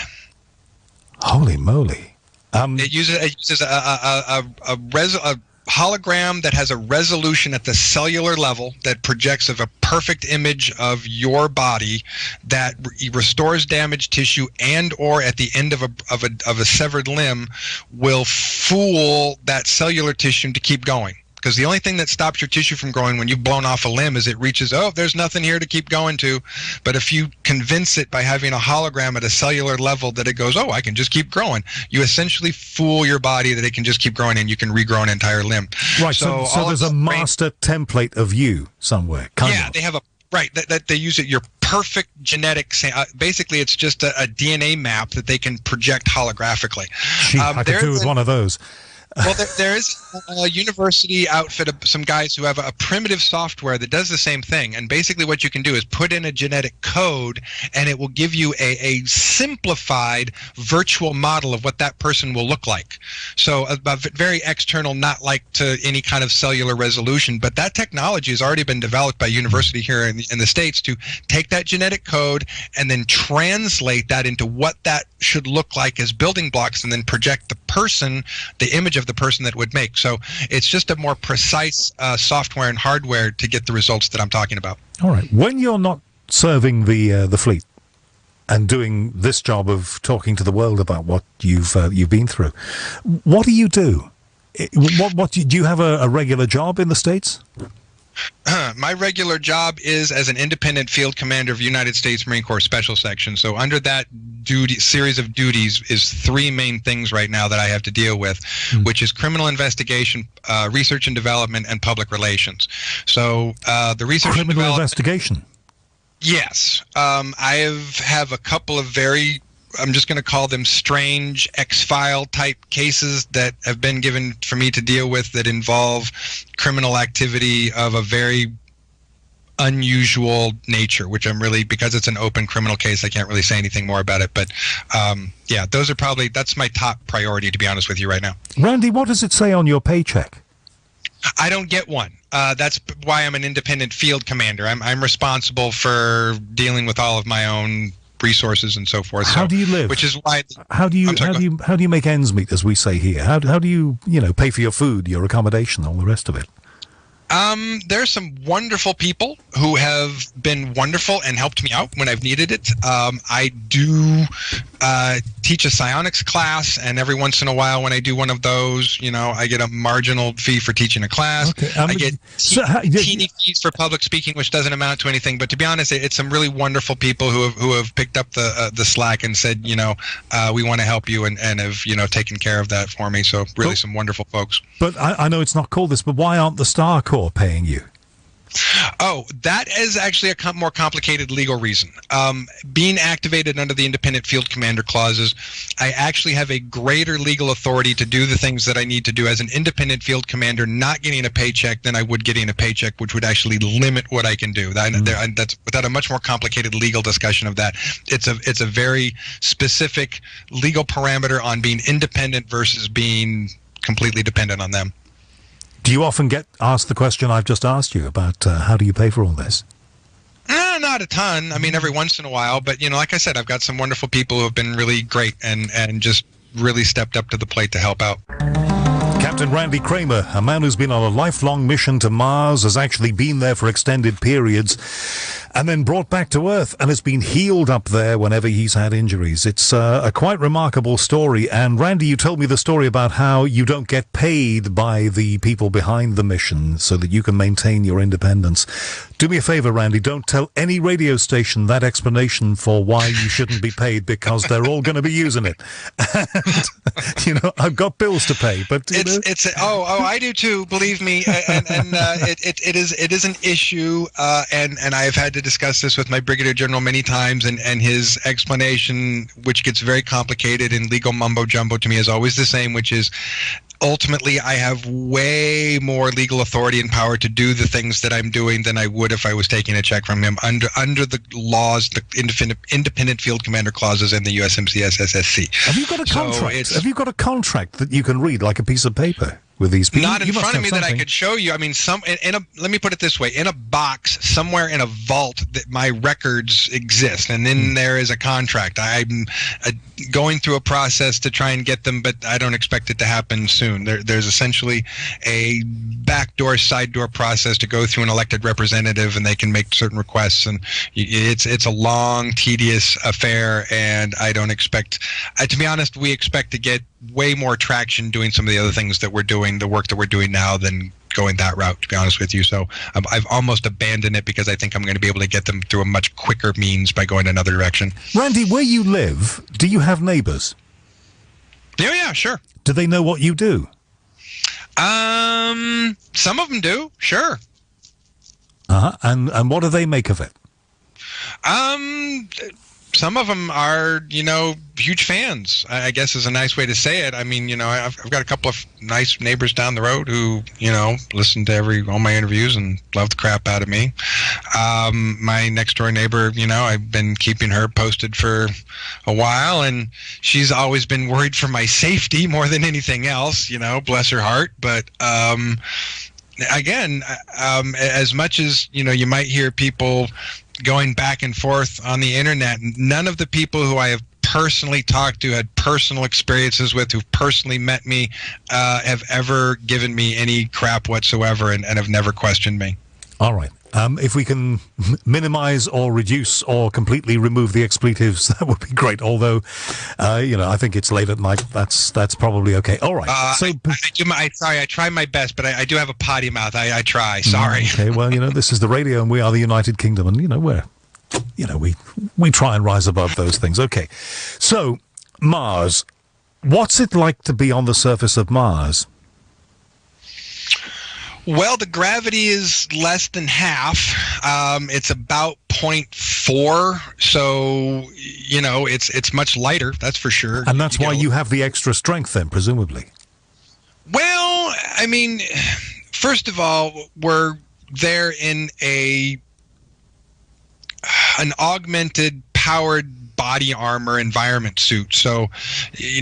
S1: Holy moly!
S2: It uses a hologram that has a resolution at the cellular level that projects of a perfect image of your body that restores damaged tissue, and or at the end of a severed limb will fool that cellular tissue to keep going. Because the only thing that stops your tissue from growing when you've blown off a limb is it reaches, there's nothing here to keep going to. But if you convince it by having a hologram at a cellular level that it goes, I can just keep growing, you essentially fool your body that it can just keep growing and you can regrow an entire limb.
S1: Right, so there's a master template of you somewhere.
S2: They have that they use it, your perfect genetics. Basically, it's just a DNA map that they can project holographically.
S1: I could do with one of those.
S2: Well, there is a university outfit of some guys who have a primitive software that does the same thing. And basically what you can do is put in a genetic code, and it will give you a simplified virtual model of what that person will look like. So very external, not like to any kind of cellular resolution. But that technology has already been developed by a university here in the States to take that genetic code and then translate that into what that should look like as building blocks, and then project the image of the person that would make. So it's just a more precise software and hardware to get the results that I'm talking about.
S1: All right. When you're not serving the fleet and doing this job of talking to the world about what you've been through, what do you do? What do you have a regular job in the States?
S2: My regular job is as an independent field commander of United States Marine Corps Special Section. So under that series of duties is three main things right now that I have to deal with, which is criminal investigation, research and development, and public relations. So the research and development...
S1: investigation?
S2: Yes. I have a couple of I'm just going to call them strange X-File type cases that have been given for me to deal with that involve criminal activity of a very unusual nature, which because it's an open criminal case, I can't really say anything more about it. But that's my top priority, to be honest with you right now.
S1: Randy, what does it say on your paycheck?
S2: I don't get one. That's why I'm an independent field commander. I'm responsible for dealing with all of my own resources and so forth.
S1: How do you live?
S2: Which is why.
S1: How do you make ends meet, as we say here? How do you pay for your food, your accommodation, all the rest of it?
S2: There's some wonderful people who have been wonderful and helped me out when I've needed it. I do teach a psionics class, and every once in a while when I do one of those, I get a marginal fee for teaching a class. Okay, I get teeny fees for public speaking, which doesn't amount to anything. But to be honest, it's some really wonderful people who have picked up the slack and said, we want to help you, and have taken care of that for me. So really some wonderful folks.
S1: But I know it's not called this, but why aren't the Star Corps paying you?
S2: Oh, that is actually a more complicated legal reason. Being activated under the independent field commander clauses, I actually have a greater legal authority to do the things that I need to do as an independent field commander, not getting a paycheck than I would getting a paycheck, which would actually limit what I can do. That's without a much more complicated legal discussion of that. It's a very specific legal parameter on being independent versus being completely dependent on them.
S1: Do you often get asked the question I've just asked you about how do you pay for all this?
S2: Not a ton. I mean, every once in a while, but like I said, I've got some wonderful people who have been really great and just really stepped up to the plate to help out.
S1: Captain Randy Kramer, a man who's been on a lifelong mission to Mars, has actually been there for extended periods and then brought back to Earth and has been healed up there whenever he's had injuries. It's a quite remarkable story. And Randy, you told me the story about how you don't get paid by the people behind the mission so that you can maintain your independence. Do me a favor, Randy, don't tell any radio station that explanation for why you shouldn't be paid, because they're all going to be using it. And, I've got bills to pay, but
S2: I do too, believe me. It is an issue, and I've had to discuss this with my Brigadier General many times, and his explanation, which gets very complicated in legal mumbo jumbo to me, is always the same, which is ultimately I have way more legal authority and power to do the things that I'm doing than I would if I was taking a check from him under the laws, the independent field commander clauses in the USMCS SSC.
S1: Have you got a contract? Have you got a contract that you can read like a piece of paper with these people?
S2: Not in front of me that I could show you. I mean, let me put it this way: in a box somewhere in a vault, that my records exist, and then there is a contract. I'm going through a process to try and get them, but I don't expect it to happen soon. There's essentially a backdoor, side door process to go through an elected representative, and they can make certain requests, and it's a long, tedious affair. And I don't expect, to be honest, we expect to get way more traction doing some of the other things that we're doing, the work that we're doing now, than going that route, to be honest with you. So I've almost abandoned it because I think I'm going to be able to get them through a much quicker means by going another direction.
S1: Randy, where you live, do you have neighbors?
S2: Yeah, sure.
S1: Do they know what you do?
S2: Some of them do, sure.
S1: And what do they make of it?
S2: Some of them are, huge fans, I guess is a nice way to say it. I mean, I've got a couple of nice neighbors down the road who, listen to all my interviews and love the crap out of me. My next door neighbor, I've been keeping her posted for a while, and she's always been worried for my safety more than anything else, bless her heart. But, again, as much as, you might hear people going back and forth on the internet, none of the people who I have personally talked to, had personal experiences with, who've personally met me, have ever given me any crap whatsoever, and have never questioned me.
S1: All right. If we can minimize or reduce or completely remove the expletives, that would be great. Although, I think it's late at night. That's probably okay. All right.
S2: I try my best, but I do have a potty mouth. I try. Sorry.
S1: Okay. Well, this is the radio, and we are the United Kingdom, and we try and rise above those things. Okay. So, Mars. What's it like to be on the surface of Mars?
S2: Well, the gravity is less than half. It's about 0.4, so it's much lighter. That's for sure.
S1: And that's why you have the extra strength, then, presumably.
S2: Well, I mean, first of all, we're there in an augmented, powered body armor environment suit. So,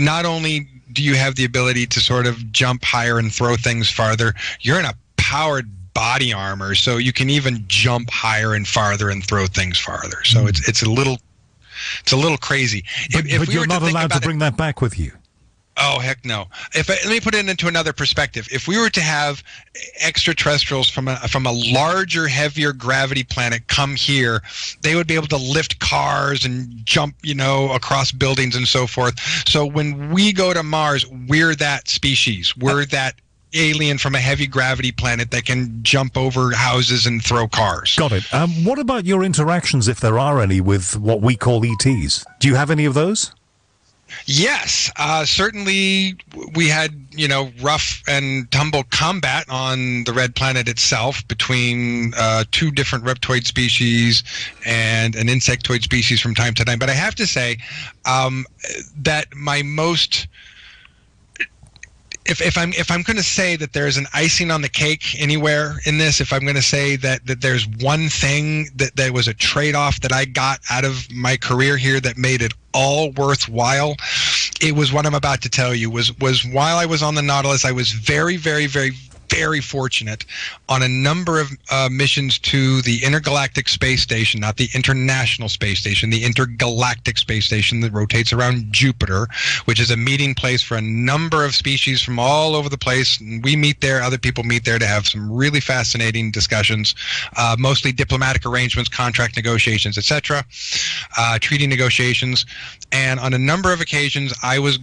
S2: not only do you have the ability to sort of jump higher and throw things farther, you're in a powered body armor, so you can even jump higher and farther and throw things farther. So it's a little crazy.
S1: But you're not allowed to bring that back with you.
S2: Oh, heck no. Let me put it into another perspective. If we were to have extraterrestrials from a larger, heavier gravity planet come here, they would be able to lift cars and jump, across buildings and so forth. So when we go to Mars, we're that species. We're that alien from a heavy gravity planet that can jump over houses and throw cars.
S1: Got it. What about your interactions, if there are any, with what we call ETs? Do you have any of those?
S2: Yes, certainly we had, rough and tumble combat on the Red Planet itself between two different reptoid species and an insectoid species from time to time. But I have to say that my most... If I'm going to say that there's an icing on the cake anywhere in this, if I'm going to say that there's one thing that was a trade-off that I got out of my career here that made it all worthwhile, it was what I'm about to tell you. Was while I was on the Nautilus, I was very, very, very, very fortunate on a number of missions to the Intergalactic Space Station, not the International Space Station, the Intergalactic Space Station that rotates around Jupiter, which is a meeting place for a number of species from all over the place. And we meet there, other people meet there to have some really fascinating discussions, mostly diplomatic arrangements, contract negotiations, etc., treaty negotiations. And on a number of occasions, I was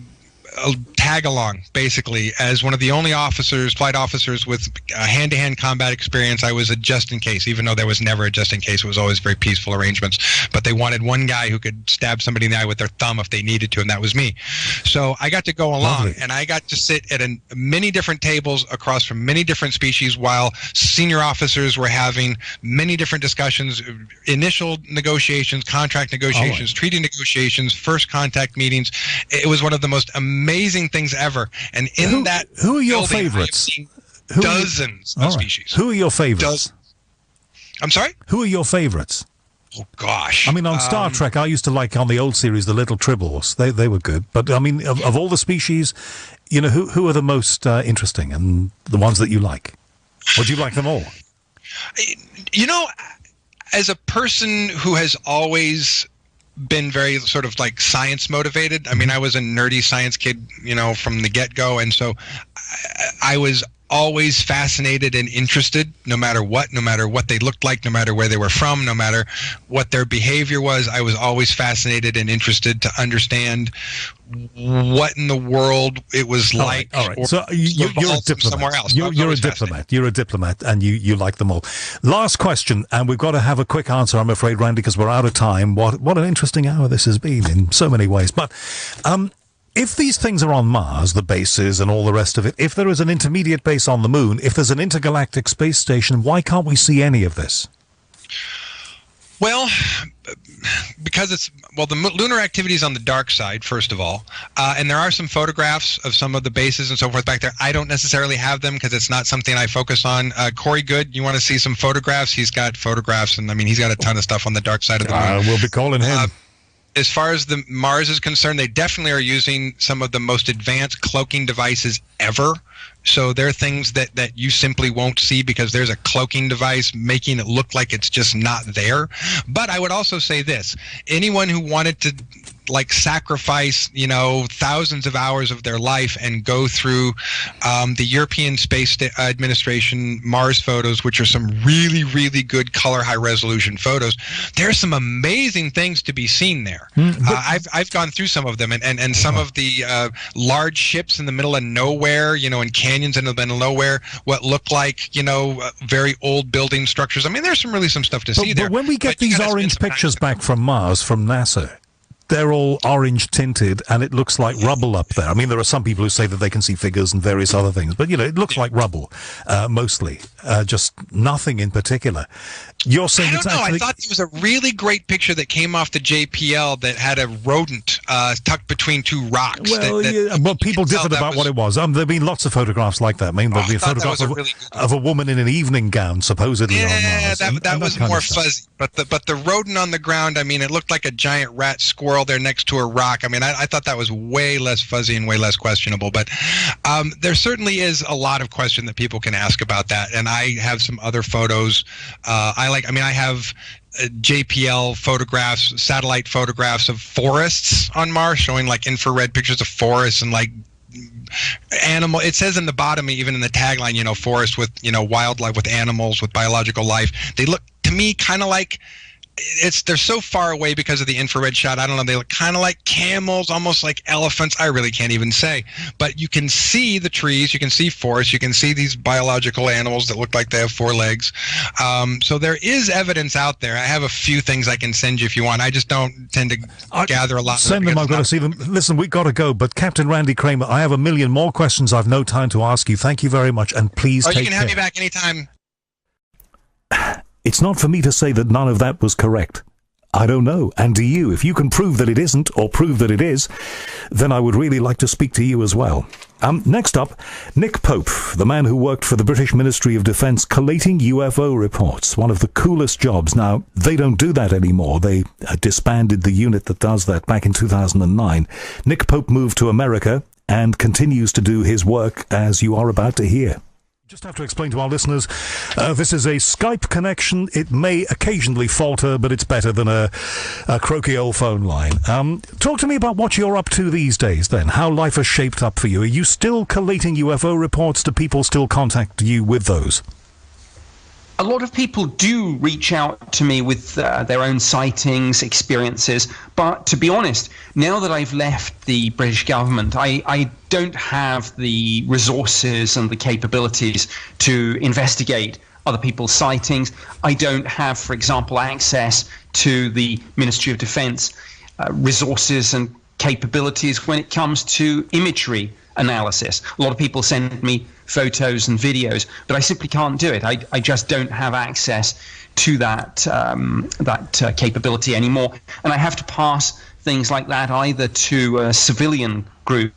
S2: tag along, basically, as one of the only flight officers with hand-to-hand combat experience. I was a just in case, even though there was never a just in case. It was always very peaceful arrangements. But they wanted one guy who could stab somebody in the eye with their thumb if they needed to, and that was me. So I got to go along,
S1: Lovely.
S2: and I got to sit at many different tables across from many different species while senior officers were having many different discussions, initial negotiations, contract negotiations, treaty negotiations, first contact meetings. It was one of the most amazing things ever. And in
S1: who are your
S2: building,
S1: favorites?
S2: Dozens of species.
S1: Who are your favorites?
S2: I'm sorry?
S1: Who are your favorites?
S2: Oh, gosh.
S1: I mean, on Star Trek, I used to like, on the old series, the little Tribbles. They were good. But, I mean, of all the species, you know, who are the most interesting and the ones that you like? Or do you like them all?
S2: You know, as a person who has always been very sort of like science motivated. I mean, I was a nerdy science kid, you know, from the get-go. And so I was always fascinated and interested, no matter what they looked like, no matter where they were from, no matter what their behavior was. I was always fascinated and interested to understand what in the world it was like.
S1: All right. So you're a diplomat.
S2: Somewhere else.
S1: You're a diplomat. You're a diplomat, and you like them all. Last question, and we've got to have a quick answer, I'm afraid, Randy, because we're out of time. What an interesting hour this has been in so many ways. But if these things are on Mars, the bases and all the rest of it, if there is an intermediate base on the moon, if there's an intergalactic space station, why can't we see any of this?
S2: Well, because the lunar activity is on the dark side, first of all, and there are some photographs of some of the bases and so forth back there. I don't necessarily have them because it's not something I focus on. Corey Good, you want to see some photographs? He's got photographs, and I mean, he's got a ton of stuff on the dark side of the moon.
S1: We'll be calling him.
S2: As far as the Mars is concerned, they definitely are using some of the most advanced cloaking devices ever. So there are things that you simply won't see because there's a cloaking device making it look like it's just not there. But I would also say this: anyone who wanted to sacrifice, thousands of hours of their life and go through the European Space Administration Mars photos, which are some really, really good color, high resolution photos, there's some amazing things to be seen there. I've gone through some of them, and some of the large ships in the middle of nowhere, in canyons in the middle of nowhere, what look like, very old building structures. I mean, there's some stuff to see there.
S1: But when we get these orange pictures back from Mars, from NASA, they're all orange tinted, and it looks like rubble up there. I mean, there are some people who say that they can see figures and various other things, but, it looks like rubble, mostly, just nothing in particular. You're saying
S2: I don't know. I thought there was a really great picture that came off the JPL that had a rodent tucked between two rocks.
S1: Well, people differed about what it was. There have been lots of photographs like that. I mean, there've been photographs of a woman in an evening gown, supposedly on Mars.
S2: Yeah, that was more fuzzy. But the rodent on the ground, I mean, it looked like a giant rat squirrel there next to a rock. I mean, I thought that was way less fuzzy and way less questionable. But there certainly is a lot of question that people can ask about that. And I have some other photos. I have JPL photographs, satellite photographs of forests on Mars, showing infrared pictures of forests and animal. It says in the bottom, even in the tagline, forest with wildlife, with animals, with biological life. They look to me kind of like they're so far away because of the infrared shot. I don't know. They look kind of like camels, almost like elephants. I really can't even say. But you can see the trees. You can see forests. You can see these biological animals that look like they have four legs. So there is evidence out there. I have a few things I can send you if you want. I just don't tend to gather a lot.
S1: Send them. I've got to see them. Listen, we've got to go. But Captain Randy Cramer, I have a million more questions I've no time to ask you. Thank you very much. And please take care.
S2: You can have me back anytime.
S1: It's not for me to say that none of that was correct. I don't know. And do you? If you can prove that it isn't, or prove that it is, then I would really like to speak to you as well. Next up, Nick Pope, the man who worked for the British Ministry of Defence collating UFO reports. One of the coolest jobs. Now, they don't do that anymore. They disbanded the unit that does that back in 2009. Nick Pope moved to America and continues to do his work, as you are about to hear. Just have to explain to our listeners, this is a Skype connection. It may occasionally falter, but it's better than a croaky old phone line. Talk to me about what you're up to these days, then. How life has shaped up for you. Are you still collating UFO reports? Do people still contact you with those?
S3: A lot of people do reach out to me with their own sightings, experiences, but to be honest, now that I've left the British government, I don't have the resources and the capabilities to investigate other people's sightings. I don't have, for example, access to the Ministry of Defence resources and capabilities when it comes to imagery analysis. A lot of people send me photos and videos, but I simply can't do it. I just don't have access to that capability anymore, and I have to pass things like that either to a civilian group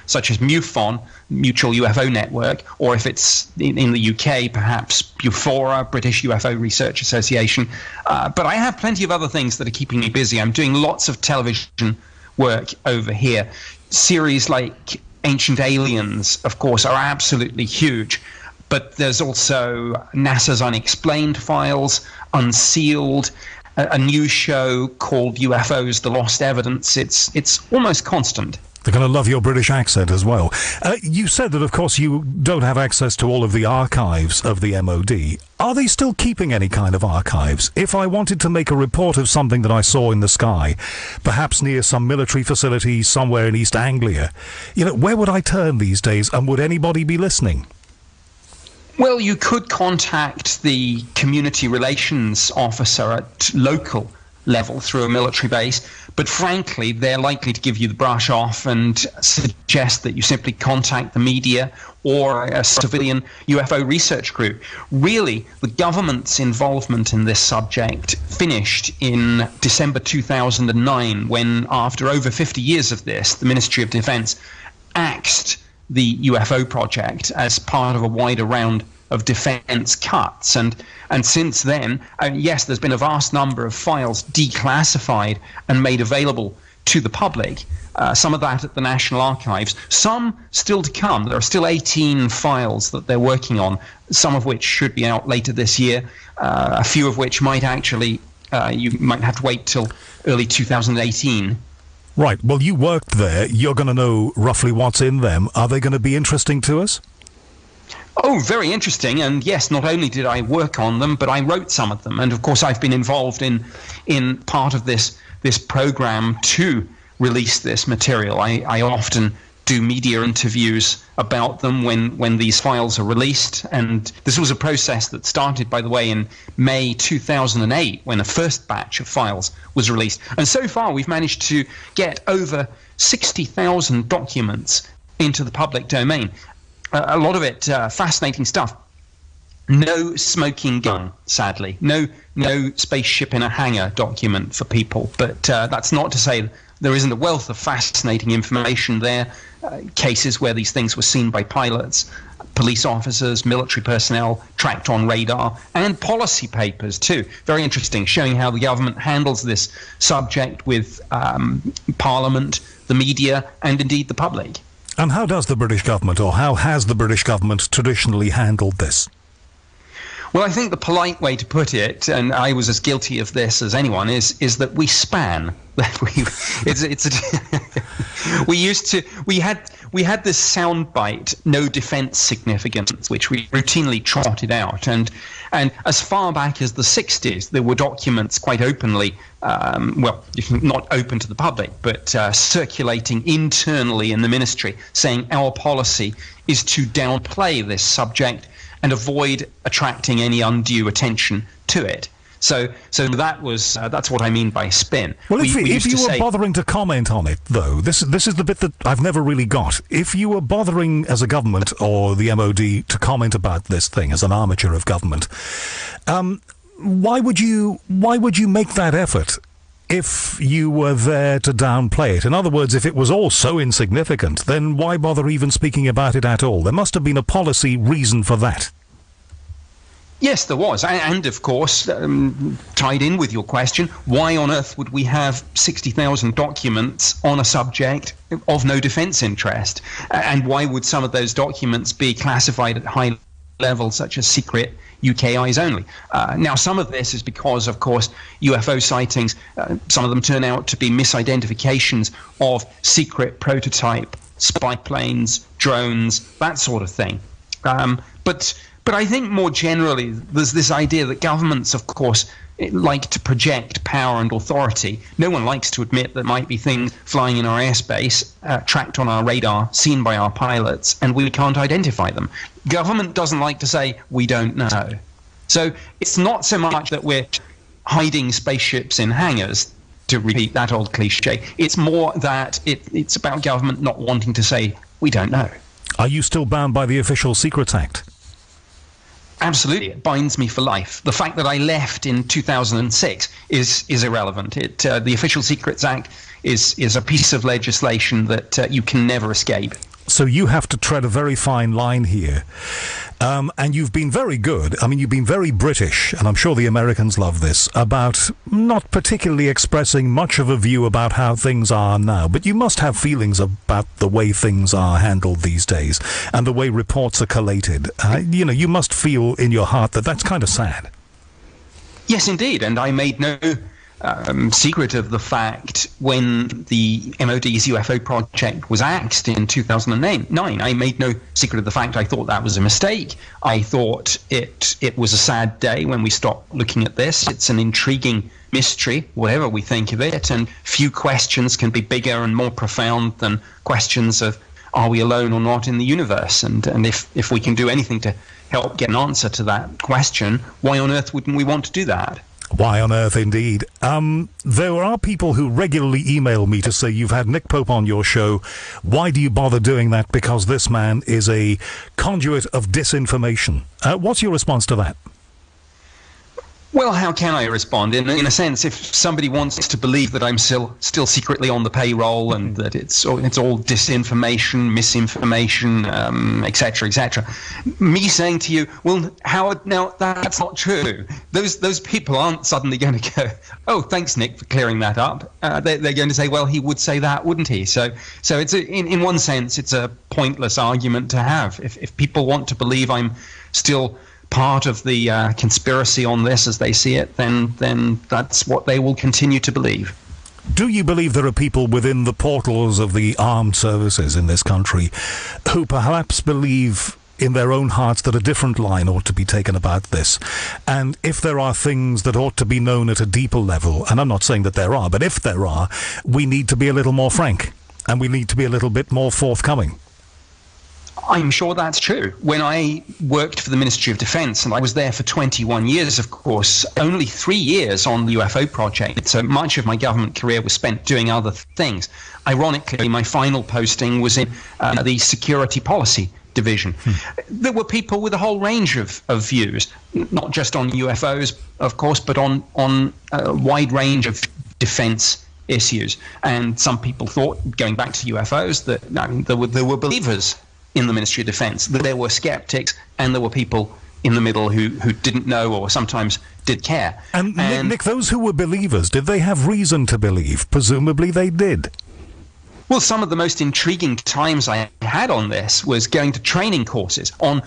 S3: such as MUFON, Mutual UFO Network, or if it's in the UK, perhaps BUFORA, British UFO Research Association. But I have plenty of other things that are keeping me busy. I'm doing lots of television work over here. Series like Ancient Aliens, of course, are absolutely huge, but there's also NASA's Unexplained Files, Unsealed, a new show called UFOs: The Lost Evidence. It's almost constant.
S1: They're going to love your British accent as well. You said that, of course, you don't have access to all of the archives of the MOD. Are they still keeping any kind of archives? If I wanted to make a report of something that I saw in the sky, perhaps near some military facility somewhere in East Anglia, where would I turn these days, and would anybody be listening?
S3: Well, you could contact the community relations officer at local level through a military base, but frankly, they're likely to give you the brush off and suggest that you simply contact the media or a civilian UFO research group. Really, the government's involvement in this subject finished in December 2009, when, after over 50 years of this, the Ministry of Defence axed the UFO project as part of a wider round of defence cuts. And since then, yes, there's been a vast number of files declassified and made available to the public, some of that at the National Archives, some still to come. There are still 18 files that they're working on, some of which should be out later this year, a few of which might actually, you might have to wait till early 2018.
S1: Right. Well, you worked there. You're going to know roughly what's in them. Are they going to be interesting to us?
S3: Oh, very interesting. And yes, not only did I work on them, but I wrote some of them. And of course, I've been involved in part of this program to release this material. I often do media interviews about them when these files are released. And this was a process that started, by the way, in May 2008, when the first batch of files was released. And so far, we've managed to get over 60,000 documents into the public domain. A lot of it fascinating stuff. No smoking gun, sadly. No spaceship in a hangar document for people. But that's not to say there isn't a wealth of fascinating information there. Cases where these things were seen by pilots, police officers, military personnel, tracked on radar, and policy papers too. Very interesting, showing how the government handles this subject with Parliament, the media, and indeed the public.
S1: And how does the British government, or how has the British government traditionally handled this?
S3: Well, I think the polite way to put it, and I was as guilty of this as anyone, is that we span. We had this soundbite, no defence significance, which we routinely trotted out, and as far back as the 60s, there were documents quite openly, not open to the public, but circulating internally in the ministry, saying our policy is to downplay this subject and avoid attracting any undue attention to it. So that's what I mean by spin.
S1: Well, if you were bothering to comment on it, though, this is the bit that I've never really got. If you were bothering as a government or the MOD to comment about this thing as an armature of government, why would you make that effort if you were there to downplay it? In other words, if it was all so insignificant, then why bother even speaking about it at all? There must have been a policy reason for that.
S3: Yes, there was. And of course, tied in with your question, why on earth would we have 60,000 documents on a subject of no defence interest? And why would some of those documents be classified at high level, such as secret UK eyes only. Now, some of this is because, of course, UFO sightings, some of them turn out to be misidentifications of secret prototype spy planes, drones, that sort of thing. But I think more generally, there's this idea that governments, of course, like to project power and authority. No one likes to admit there might be things flying in our airspace, tracked on our radar, seen by our pilots, and we can't identify them. Government doesn't like to say, we don't know. So it's not so much that we're hiding spaceships in hangars, to repeat that old cliche. It's more that it's about government not wanting to say, we don't know.
S1: Are you still bound by the Official Secrets Act?
S3: Absolutely, it binds me for life. The fact that I left in 2006 is irrelevant. The Official Secrets Act is a piece of legislation that you can never escape.
S1: So you have to tread a very fine line here. And you've been very good. I mean, you've been very British, and I'm sure the Americans love this, about not particularly expressing much of a view about how things are now. But you must have feelings about the way things are handled these days and the way reports are collated. You must feel in your heart that that's kind of sad.
S3: Yes, indeed. And I made no secret of the fact when the MOD's UFO project was axed in 2009. I made no secret of the fact I thought that was a mistake. I thought it was a sad day when we stopped looking at this. It's an intriguing mystery, whatever we think of it, and few questions can be bigger and more profound than questions of are we alone or not in the universe? And if we can do anything to help get an answer to that question, why on earth wouldn't we want to do that?
S1: Why on earth, indeed. There are people who regularly email me to say, you've had Nick Pope on your show. Why do you bother doing that? Because this man is a conduit of disinformation. What's your response to that?
S3: Well, how can I respond? In a sense, if somebody wants to believe that I'm still secretly on the payroll and that it's all disinformation, misinformation, etc., etc., me saying to you, well, Howard, now that's not true. Those people aren't suddenly going to go, oh, thanks, Nick, for clearing that up. They're going to say, well, he would say that, wouldn't he? So it's in one sense, it's a pointless argument to have. If people want to believe I'm still part of the conspiracy on this as they see it, then that's what they will continue to believe.
S1: Do you believe there are people within the portals of the armed services in this country who perhaps believe in their own hearts that a different line ought to be taken about this? And if there are things that ought to be known at a deeper level, and I'm not saying that there are, but if there are, we need to be a little more frank and we need to be a little bit more forthcoming.
S3: I'm sure that's true. When I worked for the Ministry of Defence, and I was there for 21 years, of course, only 3 years on the UFO project, so much of my government career was spent doing other things. Ironically, my final posting was in the Security Policy Division. There were people with a whole range of views, not just on UFOs, of course, but on a wide range of defence issues. And some people thought, going back to UFOs, that there were believers in the Ministry of Defence, that there were skeptics and there were people in the middle who didn't know or sometimes did care.
S1: And Nick, those who were believers, did they have reason to believe? Presumably they did.
S3: Well, some of the most intriguing times I had on this was going to training courses on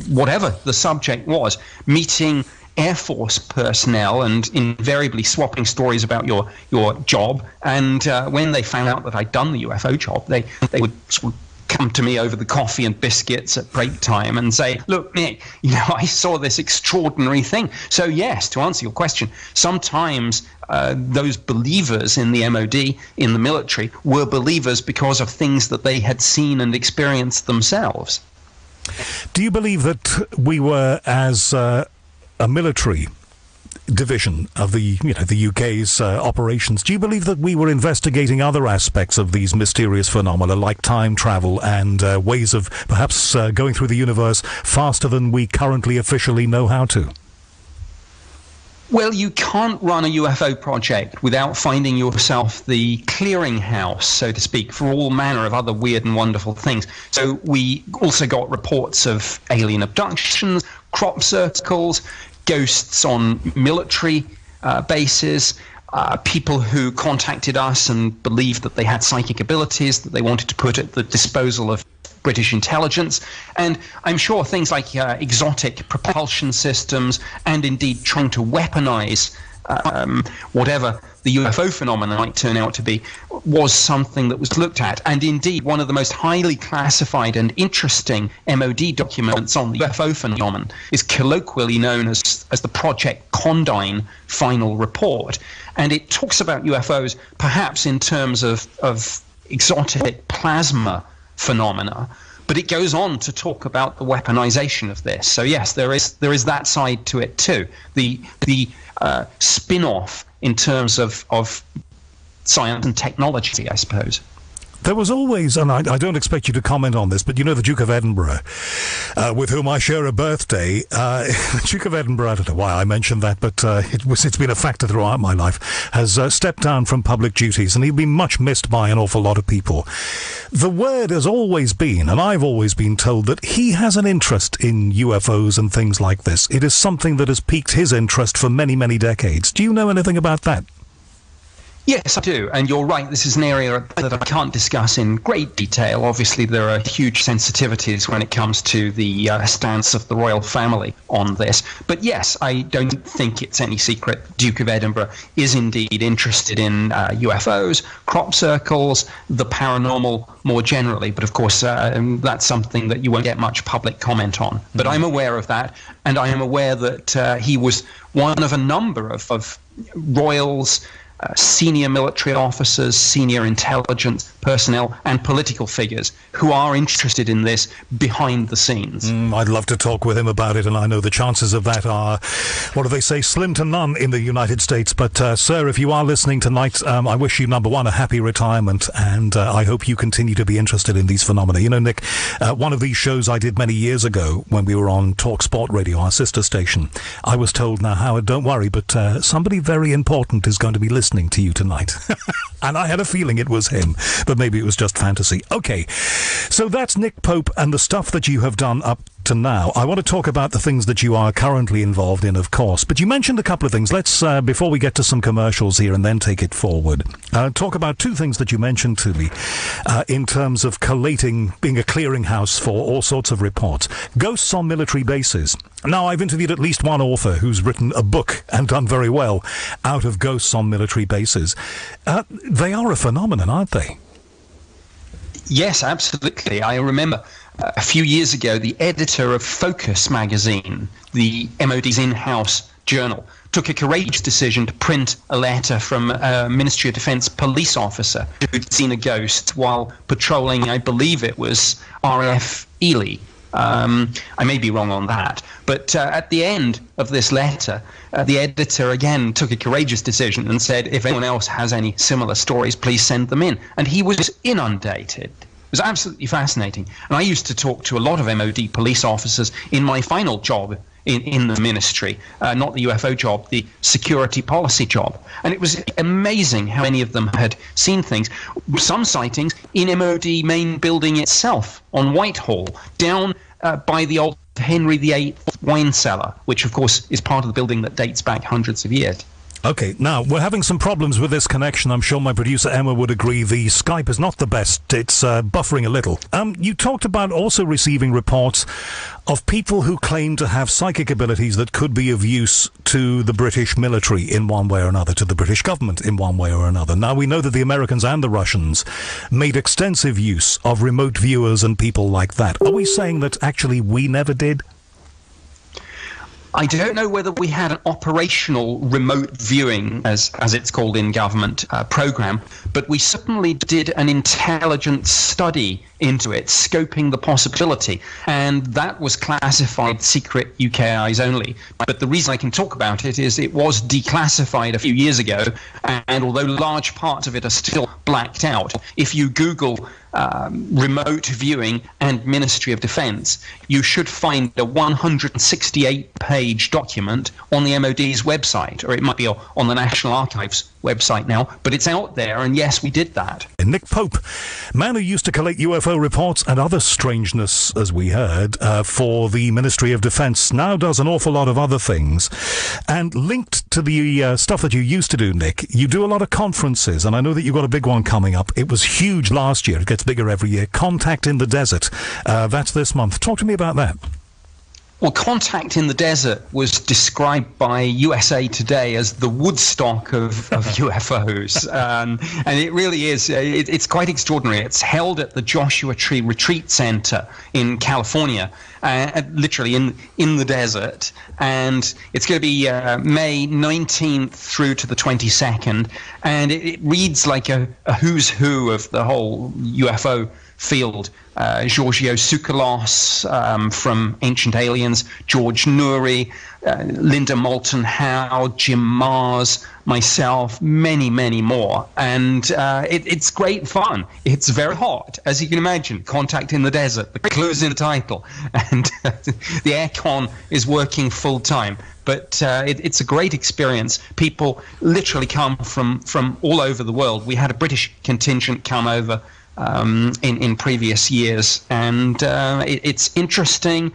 S3: whatever the subject was, meeting Air Force personnel and invariably swapping stories about your job. And when they found out that I'd done the UFO job, they would sort of come to me over the coffee and biscuits at break time and say, look, Nick, I saw this extraordinary thing. So yes, to answer your question, sometimes those believers in the MOD, in the military, were believers because of things that they had seen and experienced themselves.
S1: Do you believe that we were, as a military division of the UK's operations, do you believe that we were investigating other aspects of these mysterious phenomena like time travel and ways of perhaps going through the universe faster than we currently officially know how to?
S3: Well, you can't run a UFO project without finding yourself the clearinghouse, so to speak, for all manner of other weird and wonderful things. So we also got reports of alien abductions, crop circles, ghosts on military bases, people who contacted us and believed that they had psychic abilities that they wanted to put at the disposal of British intelligence. And I'm sure things like exotic propulsion systems and indeed trying to weaponize whatever the UFO phenomenon might turn out to be was something that was looked at. And indeed, one of the most highly classified and interesting MOD documents on the UFO phenomenon is colloquially known as the Project Condign final report. And it talks about UFOs perhaps in terms of exotic plasma phenomena, but it goes on to talk about the weaponization of this. So yes, there is that side to it too. The spin-off in terms of science and technology, I suppose.
S1: There was always, and I don't expect you to comment on this, but you know the Duke of Edinburgh, with whom I share a birthday. The Duke of Edinburgh, I don't know why I mentioned that, but it's been a factor throughout my life, has stepped down from public duties, and he'll be much missed by an awful lot of people. The word has always been, and I've always been told, that he has an interest in UFOs and things like this. It is something that has piqued his interest for many, many decades. Do you know anything about that?
S3: Yes, I do. And you're right, this is an area that I can't discuss in great detail. Obviously, there are huge sensitivities when it comes to the stance of the royal family on this. But yes, I don't think it's any secret Duke of Edinburgh is indeed interested in UFOs, crop circles, the paranormal more generally. But of course, that's something that you won't get much public comment on. But I'm aware of that, and I am aware that he was one of a number of royals, senior military officers, senior intelligence personnel, and political figures who are interested in this behind the scenes.
S1: I'd love to talk with him about it, and I know the chances of that are, what do they say, slim to none in the United States. But, sir, if you are listening tonight, I wish you, number one, a happy retirement, and I hope you continue to be interested in these phenomena. You know, Nick, one of these shows I did many years ago when we were on Talk Sport Radio, our sister station, I was told, now, Howard, don't worry, but somebody very important is going to be listening to you tonight. And I had a feeling it was him, but maybe it was just fantasy. Okay, so that's Nick Pope and the stuff that you have done up to now. I want to talk about the things that you are currently involved in, of course, but you mentioned a couple of things. Let's, before we get to some commercials here and then take it forward, talk about two things that you mentioned to me in terms of collating, being a clearinghouse for all sorts of reports. Ghosts on military bases. Now, I've interviewed at least one author who's written a book and done very well out of ghosts on military bases. They are a phenomenon, aren't they?
S3: Yes, absolutely. I remember a few years ago, the editor of Focus magazine, the MOD's in-house journal, took a courageous decision to print a letter from a Ministry of Defence police officer who'd seen a ghost while patrolling, I believe it was RAF Ely. I may be wrong on that, but at the end of this letter, the editor again took a courageous decision and said, if anyone else has any similar stories, please send them in. And he was inundated. It was absolutely fascinating. And I used to talk to a lot of MOD police officers in my final job in the ministry, not the UFO job, the security policy job. And it was amazing how many of them had seen things, some sightings in MOD main building itself on Whitehall, down by the old Henry VIII wine cellar, which of course is part of the building that dates back hundreds of years.
S1: Okay, now, we're having some problems with this connection. I'm sure my producer Emma would agree. The Skype is not the best. It's buffering a little. You talked about also receiving reports of people who claim to have psychic abilities that could be of use to the British military in one way or another, to the British government in one way or another. Now, we know that the Americans and the Russians made extensive use of remote viewers and people like that. Are we saying that actually we never did?
S3: I don't know whether we had an operational remote viewing, as it's called in government, program, but we certainly did an intelligence study into it, scoping the possibility, and that was classified secret UK eyes only. But the reason I can talk about it is it was declassified a few years ago, and although large parts of it are still blacked out, if you Google remote viewing and Ministry of Defence, you should find a 168-page document on the MOD's website, or it might be on the National Archives website now, but it's out there, and yes, we did that.
S1: Nick Pope, man who used to collate UFO reports and other strangeness, as we heard, for the Ministry of Defence, now does an awful lot of other things. And linked to the stuff that you used to do, Nick, you do a lot of conferences, and I know that you've got a big one coming up. It was huge last year. It gets bigger every year. Contact in the Desert. That's this month. Talk to me about that.
S3: Well, Contact in the Desert was described by USA Today as the Woodstock of UFOs. And it really is. It's quite extraordinary. It's held at the Joshua Tree Retreat Center in California, literally in the desert. And it's going to be May 19th through to the 22nd. And it reads like a who's who of the whole UFO field. Giorgio Tsoukalos from Ancient Aliens, George Noory, Linda Moulton Howe, Jim Mars, myself, many, many more. And it's great fun. It's very hot, as you can imagine. Contact in the Desert, the clue's in the title. And the aircon is working full time. But it's a great experience. People literally come from all over the world. We had a British contingent come over in previous years, and it's interesting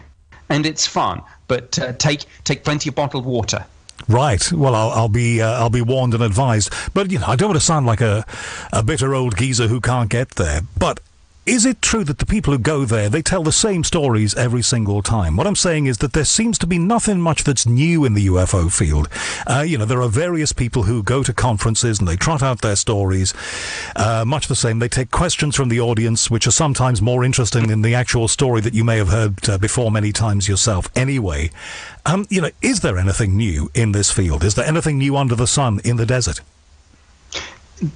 S3: and it's fun, but take plenty of bottled water.
S1: Right. Well, I'll be warned and advised. But I don't want to sound like a bitter old geezer who can't get there. But is it true that the people who go there, they tell the same stories every single time? What I'm saying is that there seems to be nothing much that's new in the UFO field. There are various people who go to conferences and they trot out their stories, much the same. They take questions from the audience, which are sometimes more interesting than the actual story that you may have heard before many times yourself. Anyway, is there anything new in this field? Is there anything new under the sun in the desert?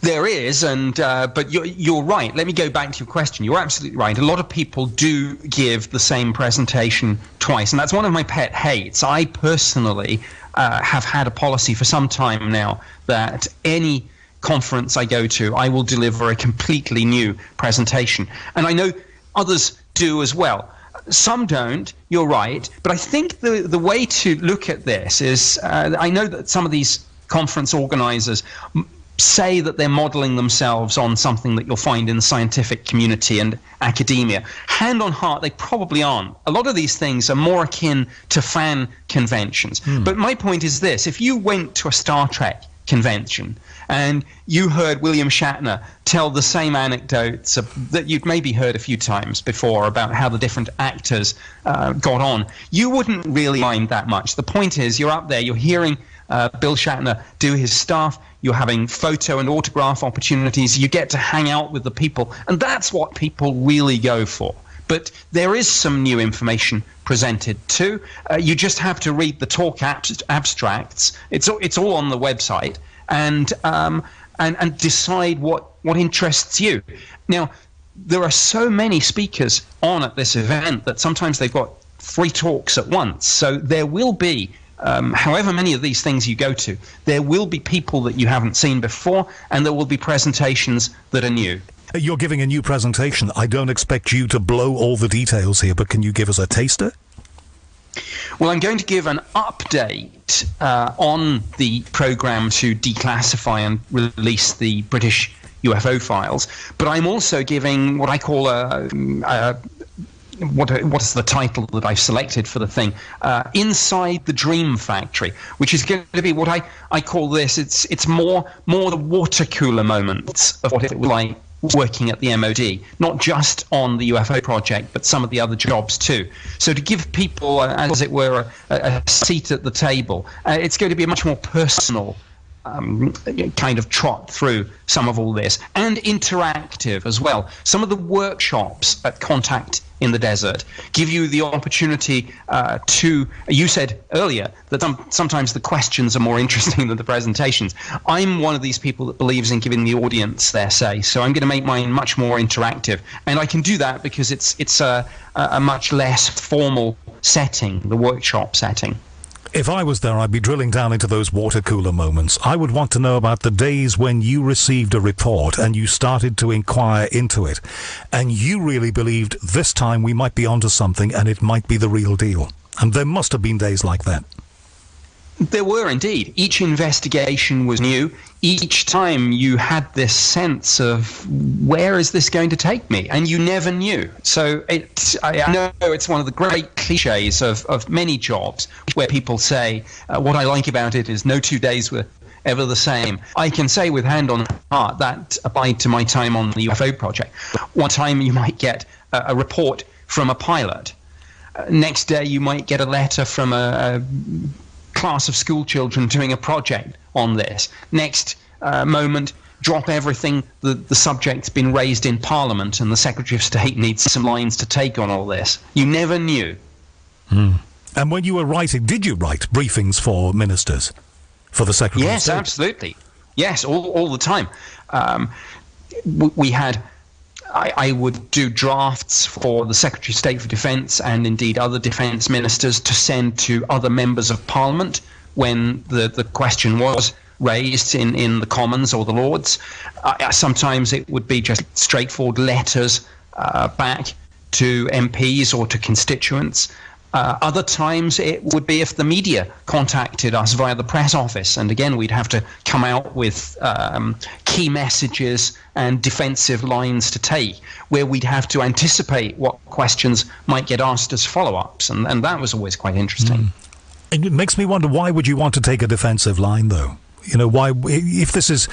S3: There is, but you're right. Let me go back to your question. You're absolutely right. A lot of people do give the same presentation twice, and that's one of my pet hates. I personally have had a policy for some time now that any conference I go to, I will deliver a completely new presentation. And I know others do as well. Some don't, you're right. But I think the way to look at this is, I know that some of these conference organizers say that they're modeling themselves on something that you'll find in the scientific community and academia. Hand on heart, they probably aren't. A lot of these things are more akin to fan conventions. But my point is this: if you went to a Star Trek convention and you heard William Shatner tell the same anecdotes that you'd maybe heard a few times before about how the different actors got on, you wouldn't really mind that much. The point is, you're up there, you're hearing Bill Shatner do his stuff, you're having photo and autograph opportunities, you get to hang out with the people, and that's what people really go for. But there is some new information presented too. You just have to read the talk abstracts. It's all on the website, and decide what interests you. Now, there are so many speakers on at this event that sometimes they've got 3 talks at once. So there will be, however many of these things you go to, there will be people that you haven't seen before, and there will be presentations that are new.
S1: You're giving a new presentation. I don't expect you to blow all the details here, but can you give us a taster?
S3: Well, I'm going to give an update on the program to declassify and release the British UFO files, but I'm also giving what I call what is the title that I've selected for the thing? Inside the Dream Factory, which is going to be what I call this. It's more the water cooler moments of what it was like working at the MOD, not just on the UFO project, but some of the other jobs too. So to give people, as it were, a seat at the table, it's going to be a much more personal kind of trot through some of all this, and interactive as well. Some of the workshops at Contact in the Desert give you the opportunity to, you said earlier that sometimes the questions are more interesting than the presentations. I'm one of these people that believes in giving the audience their say, so I'm going to make mine much more interactive, and I can do that because it's a much less formal setting, the workshop setting.
S1: If I was there, I'd be drilling down into those water cooler moments. I would want to know about the days when you received a report and you started to inquire into it, and you really believed this time we might be onto something and it might be the real deal. And there must have been days like that.
S3: There were indeed. Each investigation was new. Each time you had this sense of, where is this going to take me? And you never knew. So I know it's one of the great cliches of many jobs where people say, what I like about it is no 2 days were ever the same. I can say with hand on heart that applied to my time on the UFO project. One time you might get a report from a pilot. Next day you might get a letter from a class of school children doing a project on this. Next moment, drop everything. The subject's been raised in Parliament and the Secretary of State needs some lines to take on all this. You never knew.
S1: And when you were writing, did you write briefings for ministers, for the Secretary of State?
S3: Yes, absolutely. Yes, all the time. We had... I would do drafts for the Secretary of State for Defence and indeed other defence ministers to send to other members of Parliament when the question was raised in the Commons or the Lords. Sometimes it would be just straightforward letters back to MPs or to constituents. Other times it would be if the media contacted us via the press office, and again we'd have to come out with key messages and defensive lines to take, where we'd have to anticipate what questions might get asked as follow-ups, and that was always quite interesting.
S1: It makes me wonder, why would you want to take a defensive line, though? You know, why, if this is,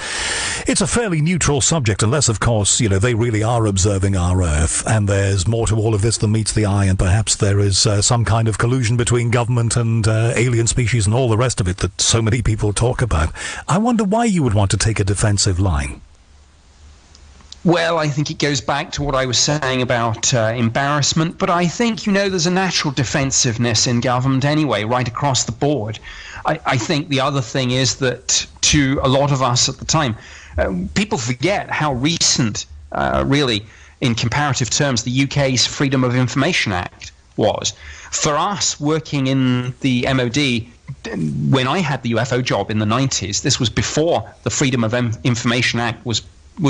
S1: it's a fairly neutral subject, unless, of course, you know, they really are observing our Earth, and there's more to all of this than meets the eye, and perhaps there is some kind of collusion between government and alien species and all the rest of it that so many people talk about. I wonder why you would want to take a defensive line.
S3: Well, I think it goes back to what I was saying about embarrassment, but I think, you know, there's a natural defensiveness in government anyway, right across the board. I think the other thing is that to a lot of us at the time, people forget how recent, really, in comparative terms, the UK's Freedom of Information Act was. For us, working in the MOD, when I had the UFO job in the 90s, this was before the Freedom of Information Act was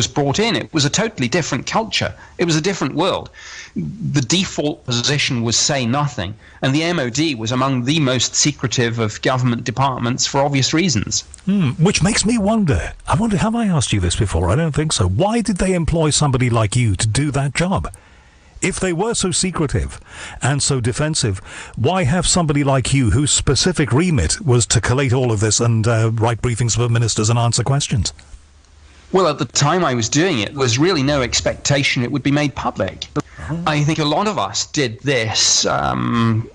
S3: brought in. It was a totally different culture. It was a different world. The default position was say nothing, and the MOD was among the most secretive of government departments for obvious reasons.
S1: Which makes me wonder, have I asked you this before? I don't think so. Why did they employ somebody like you to do that job? If they were so secretive and so defensive, why have somebody like you whose specific remit was to collate all of this and write briefings for ministers and answer questions?
S3: Well, at the time I was doing it, there was really no expectation it would be made public. I think a lot of us did this firm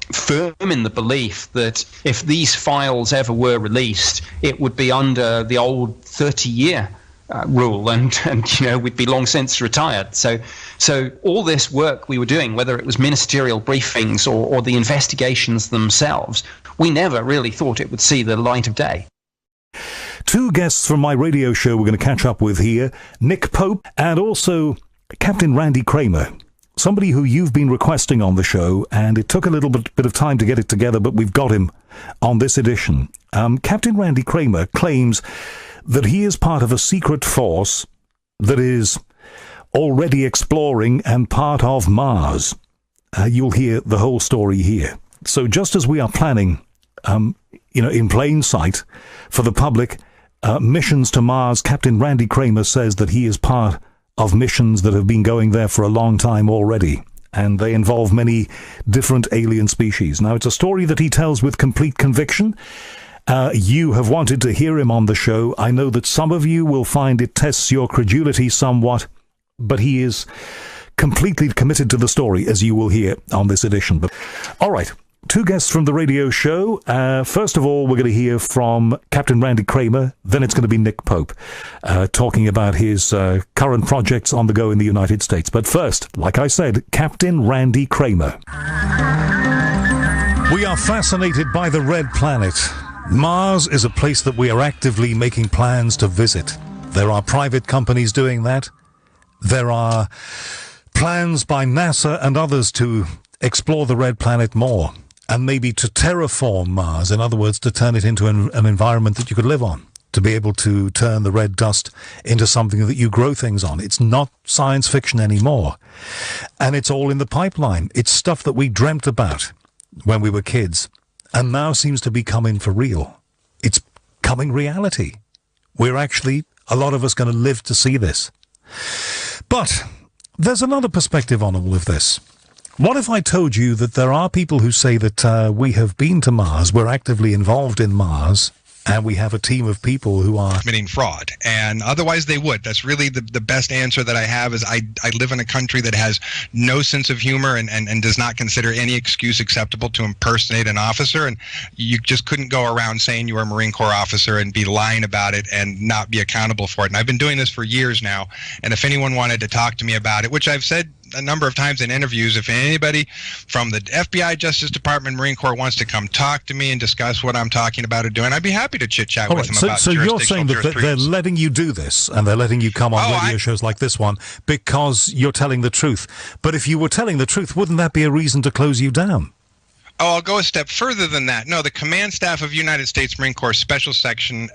S3: in the belief that if these files ever were released, it would be under the old 30-year rule, and you know, we'd be long since retired. So all this work we were doing, whether it was ministerial briefings or the investigations themselves, we never really thought it would see the light of day.
S1: Two guests from my radio show we're going to catch up with here, Nick Pope and also Captain Randy Cramer, somebody who you've been requesting on the show, and it took a little bit of time to get it together, but we've got him on this edition. Captain Randy Cramer claims that he is part of a secret force that is already exploring and part of Mars. You'll hear the whole story here. So just as we are planning, in plain sight for the public, missions to Mars, Captain Randy Cramer says that he is part of missions that have been going there for a long time already, and they involve many different alien species. Now, it's a story that he tells with complete conviction. You have wanted to hear him on the show. I know that some of you will find it tests your credulity somewhat, but he is completely committed to the story, as you will hear on this edition. But all right. Two guests from the radio show. First of all, we're going to hear from Captain Randy Cramer. Then it's going to be Nick Pope talking about his current projects on the go in the United States. But first, like I said, Captain Randy Cramer. We are fascinated by the red planet. Mars is a place that we are actively making plans to visit. There are private companies doing that. There are plans by NASA and others to explore the red planet more, and maybe to terraform Mars, in other words, to turn it into an environment that you could live on, to be able to turn the red dust into something that you grow things on. It's not science fiction anymore, and it's all in the pipeline. It's stuff that we dreamt about when we were kids, and now seems to be coming for real. it's coming reality. We're actually, a lot of us, going to live to see this. But there's another perspective on all of this. What if I told you that there are people who say that we have been to Mars, we're actively involved in Mars, and we have a team of people who are
S2: committing fraud, and otherwise they would. That's really the best answer that I have is I live in a country that has no sense of humor and does not consider any excuse acceptable to impersonate an officer, and you just couldn't go around saying you were a Marine Corps officer and be lying about it and not be accountable for it. And I've been doing this for years now, and if anyone wanted to talk to me about it, which I've said a number of times in interviews, if anybody from the FBI, Justice Department, Marine Corps wants to come talk to me and discuss what I'm talking about or doing, I'd be happy to chit-chat with them about
S1: So you're saying that they're letting you do this, and they're letting you come on radio shows like this one because you're telling the truth. But if you were telling the truth, wouldn't that be a reason to close you down?
S2: Oh, I'll go a step further than that. No, the command staff of United States Marine Corps Special Section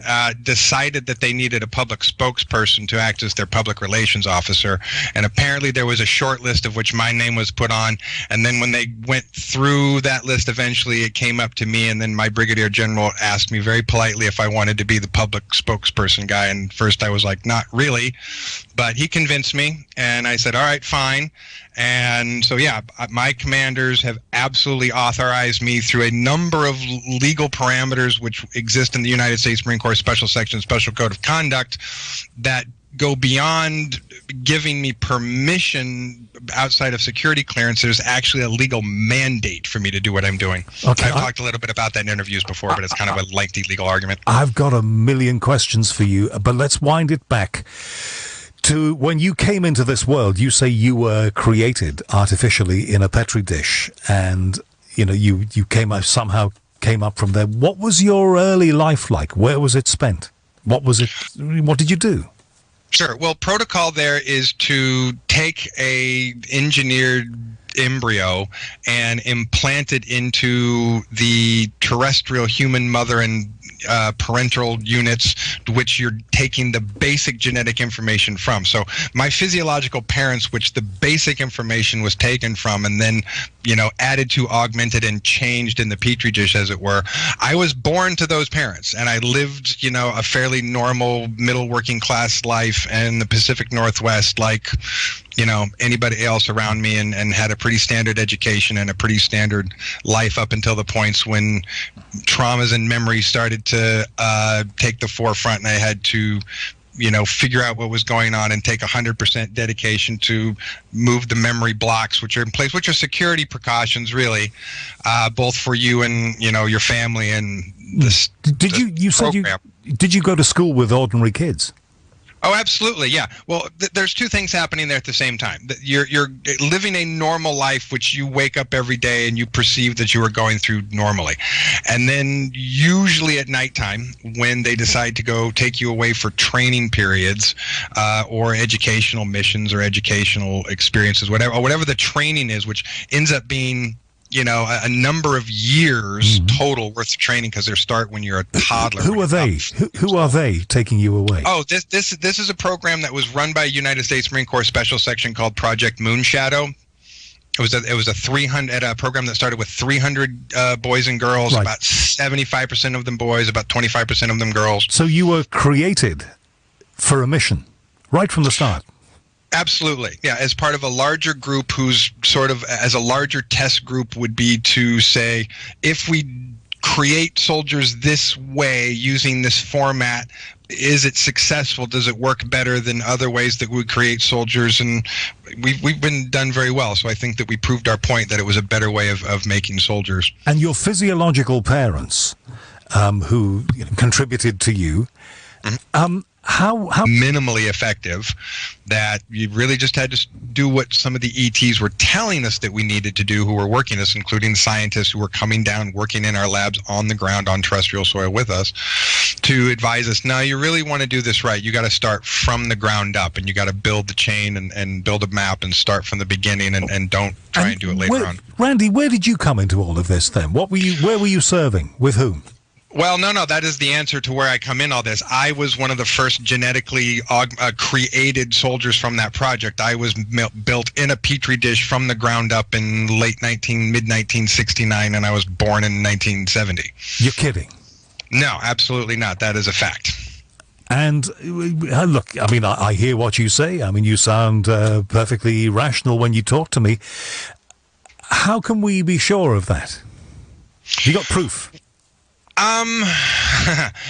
S2: decided that they needed a public spokesperson to act as their public relations officer. And apparently there was a short list of which my name was put on. And then when they went through that list, eventually it came up to me. And then my brigadier general asked me very politely if I wanted to be the public spokesperson guy. And first I was like, not really. But he convinced me. And I said, all right, fine. And so, yeah, my commanders have absolutely authorized me through a number of legal parameters which exist in the United States Marine Corps Special Section Special Code of Conduct that go beyond giving me permission outside of security clearance. There's actually a legal mandate for me to do what I'm doing. Okay, I've talked a little bit about that in interviews before, but it's kind of a lengthy legal argument.
S1: I've got a million questions for you, but let's wind it back to when you came into this world. You say you were created artificially in a petri dish, and you somehow came up from there. What was your early life like? Where was it spent? What did you do?
S2: Sure. Well, protocol there is to take a engineered embryo and implant it into the terrestrial human mother and parental units, which you're taking the basic genetic information from. So my physiological parents, which the basic information was taken from and then, added to, augmented, and changed in the petri dish, as it were. I was born to those parents, and I lived, a fairly normal middle working class life in the Pacific Northwest, like anybody else around me, and had a pretty standard education and a pretty standard life up until the points when traumas and memories started to take the forefront, and I had to figure out what was going on and take 100% dedication to move the memory blocks which are in place, which are security precautions, really, both for you and your family and this.
S1: Did you go to school with ordinary kids?
S2: Oh, absolutely, yeah. Well, there's two things happening there at the same time. You're living a normal life, which you wake up every day and you perceive that you are going through normally. And then usually at nighttime, when they decide to go take you away for training periods or educational missions or educational experiences, whatever the training is, which ends up being a number of years total worth of training, because they start when you're a toddler.
S1: Who are they? Who are they taking you away?
S2: Oh, this is a program that was run by a United States Marine Corps Special Section called Project Moonshadow. It was a program that started with 300 boys and girls. Right. About 75% of them boys, about 25% of them girls.
S1: So you were created for a mission right from the start.
S2: Absolutely. Yeah, as part of a larger group whose sort of, as a larger test group would be to say, if we create soldiers this way using this format, is it successful? Does it work better than other ways that we create soldiers? And we've been done very well. So I think that we proved our point that it was a better way of making soldiers.
S1: And your physiological parents who contributed to you, how
S2: minimally effective, that you really just had to do what some of the ETs were telling us that we needed to do, who were working us, including scientists who were coming down, working in our labs on the ground on terrestrial soil with us, to advise us, no, you really want to do this right. You got to start from the ground up, and you got to build the chain and build a map and start from the beginning, and don't try and do it later on.
S1: Randy, where did you come into all of this then? Where were you serving? With whom?
S2: Well, no, that is the answer to where I come in all this. I was one of the first genetically created soldiers from that project. I was built in a petri dish from the ground up in mid-1969, and I was born in 1970.
S1: You're kidding.
S2: No, absolutely not. That is a fact.
S1: And look, I mean, I hear what you say. I mean, you sound perfectly rational when you talk to me. How can we be sure of that? Have you got proof?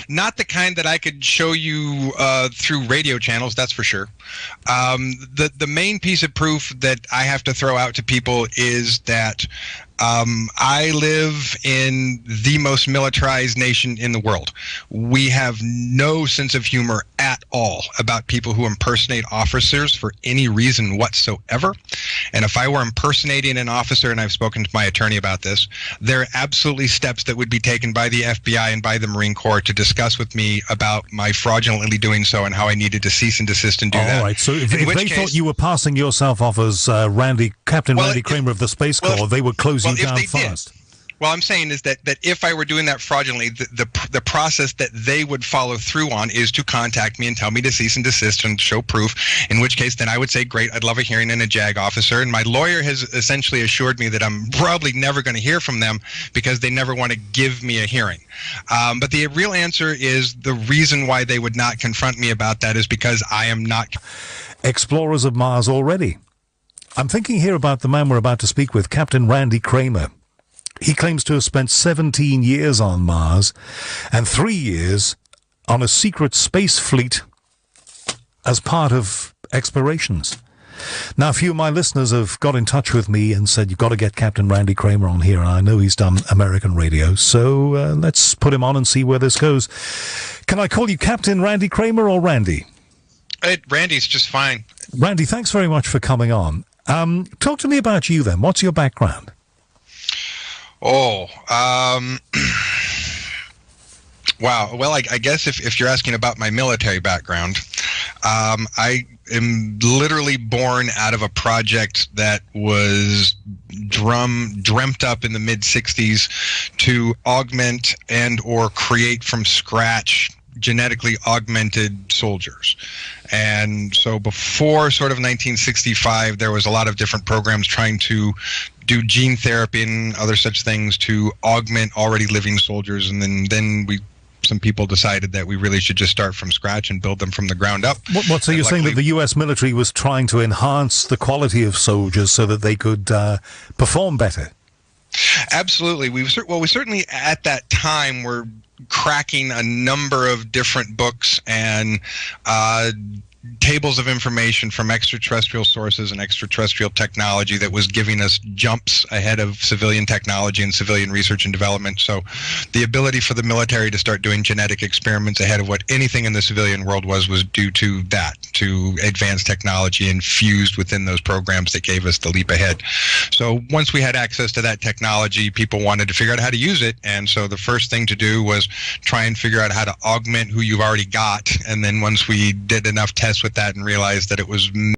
S2: Not the kind that I could show you through radio channels, that's for sure. The main piece of proof that I have to throw out to people is that I live in the most militarized nation in the world. We have no sense of humor at all about people who impersonate officers for any reason whatsoever. And if I were impersonating an officer, and I've spoken to my attorney about this, there are absolutely steps that would be taken by the FBI and by the Marine Corps to discuss with me about my fraudulently doing so and how I needed to cease and desist and do that.
S1: All right, so if they thought you were passing yourself off as Captain Randy Kramer of the Space Corps, they would close you down fast.
S2: Well, I'm saying is that if I were doing that fraudulently, the process that they would follow through on is to contact me and tell me to cease and desist and show proof, in which case then I would say, great, I'd love a hearing in a JAG officer. And my lawyer has essentially assured me that I'm probably never going to hear from them because they never want to give me a hearing. But the real answer is the reason why they would not confront me about that is because I am not.
S1: Explorers of Mars already. I'm thinking here about the man we're about to speak with, Captain Randy Kramer. He claims to have spent 17 years on Mars and 3 years on a secret space fleet as part of explorations. Now, a few of my listeners have got in touch with me and said, you've got to get Captain Randy Kramer on here. And I know he's done American radio, so let's put him on and see where this goes. Can I call you Captain Randy Kramer or Randy?
S2: Randy's just fine.
S1: Randy, thanks very much for coming on. Talk to me about you then. What's your background?
S2: Wow. Well, I guess if you're asking about my military background, I am literally born out of a project that was dreamt up in the mid-'60s to augment and or create from scratch genetically augmented soldiers. And so before sort of 1965, there was a lot of different programs trying to do gene therapy and other such things to augment already living soldiers. And then some people decided that we really should just start from scratch and build them from the ground up.
S1: So you're saying that the U.S. military was trying to enhance the quality of soldiers so that they could perform better?
S2: Absolutely. We certainly at that time were cracking a number of different books and tables of information from extraterrestrial sources and extraterrestrial technology that was giving us jumps ahead of civilian technology and civilian research and development. So the ability for the military to start doing genetic experiments ahead of what anything in the civilian world was due to that, to advanced technology infused within those programs that gave us the leap ahead. So once we had access to that technology, people wanted to figure out how to use it. And so the first thing to do was try and figure out how to augment who you've already got. And then once we did enough tests with that and realized that it was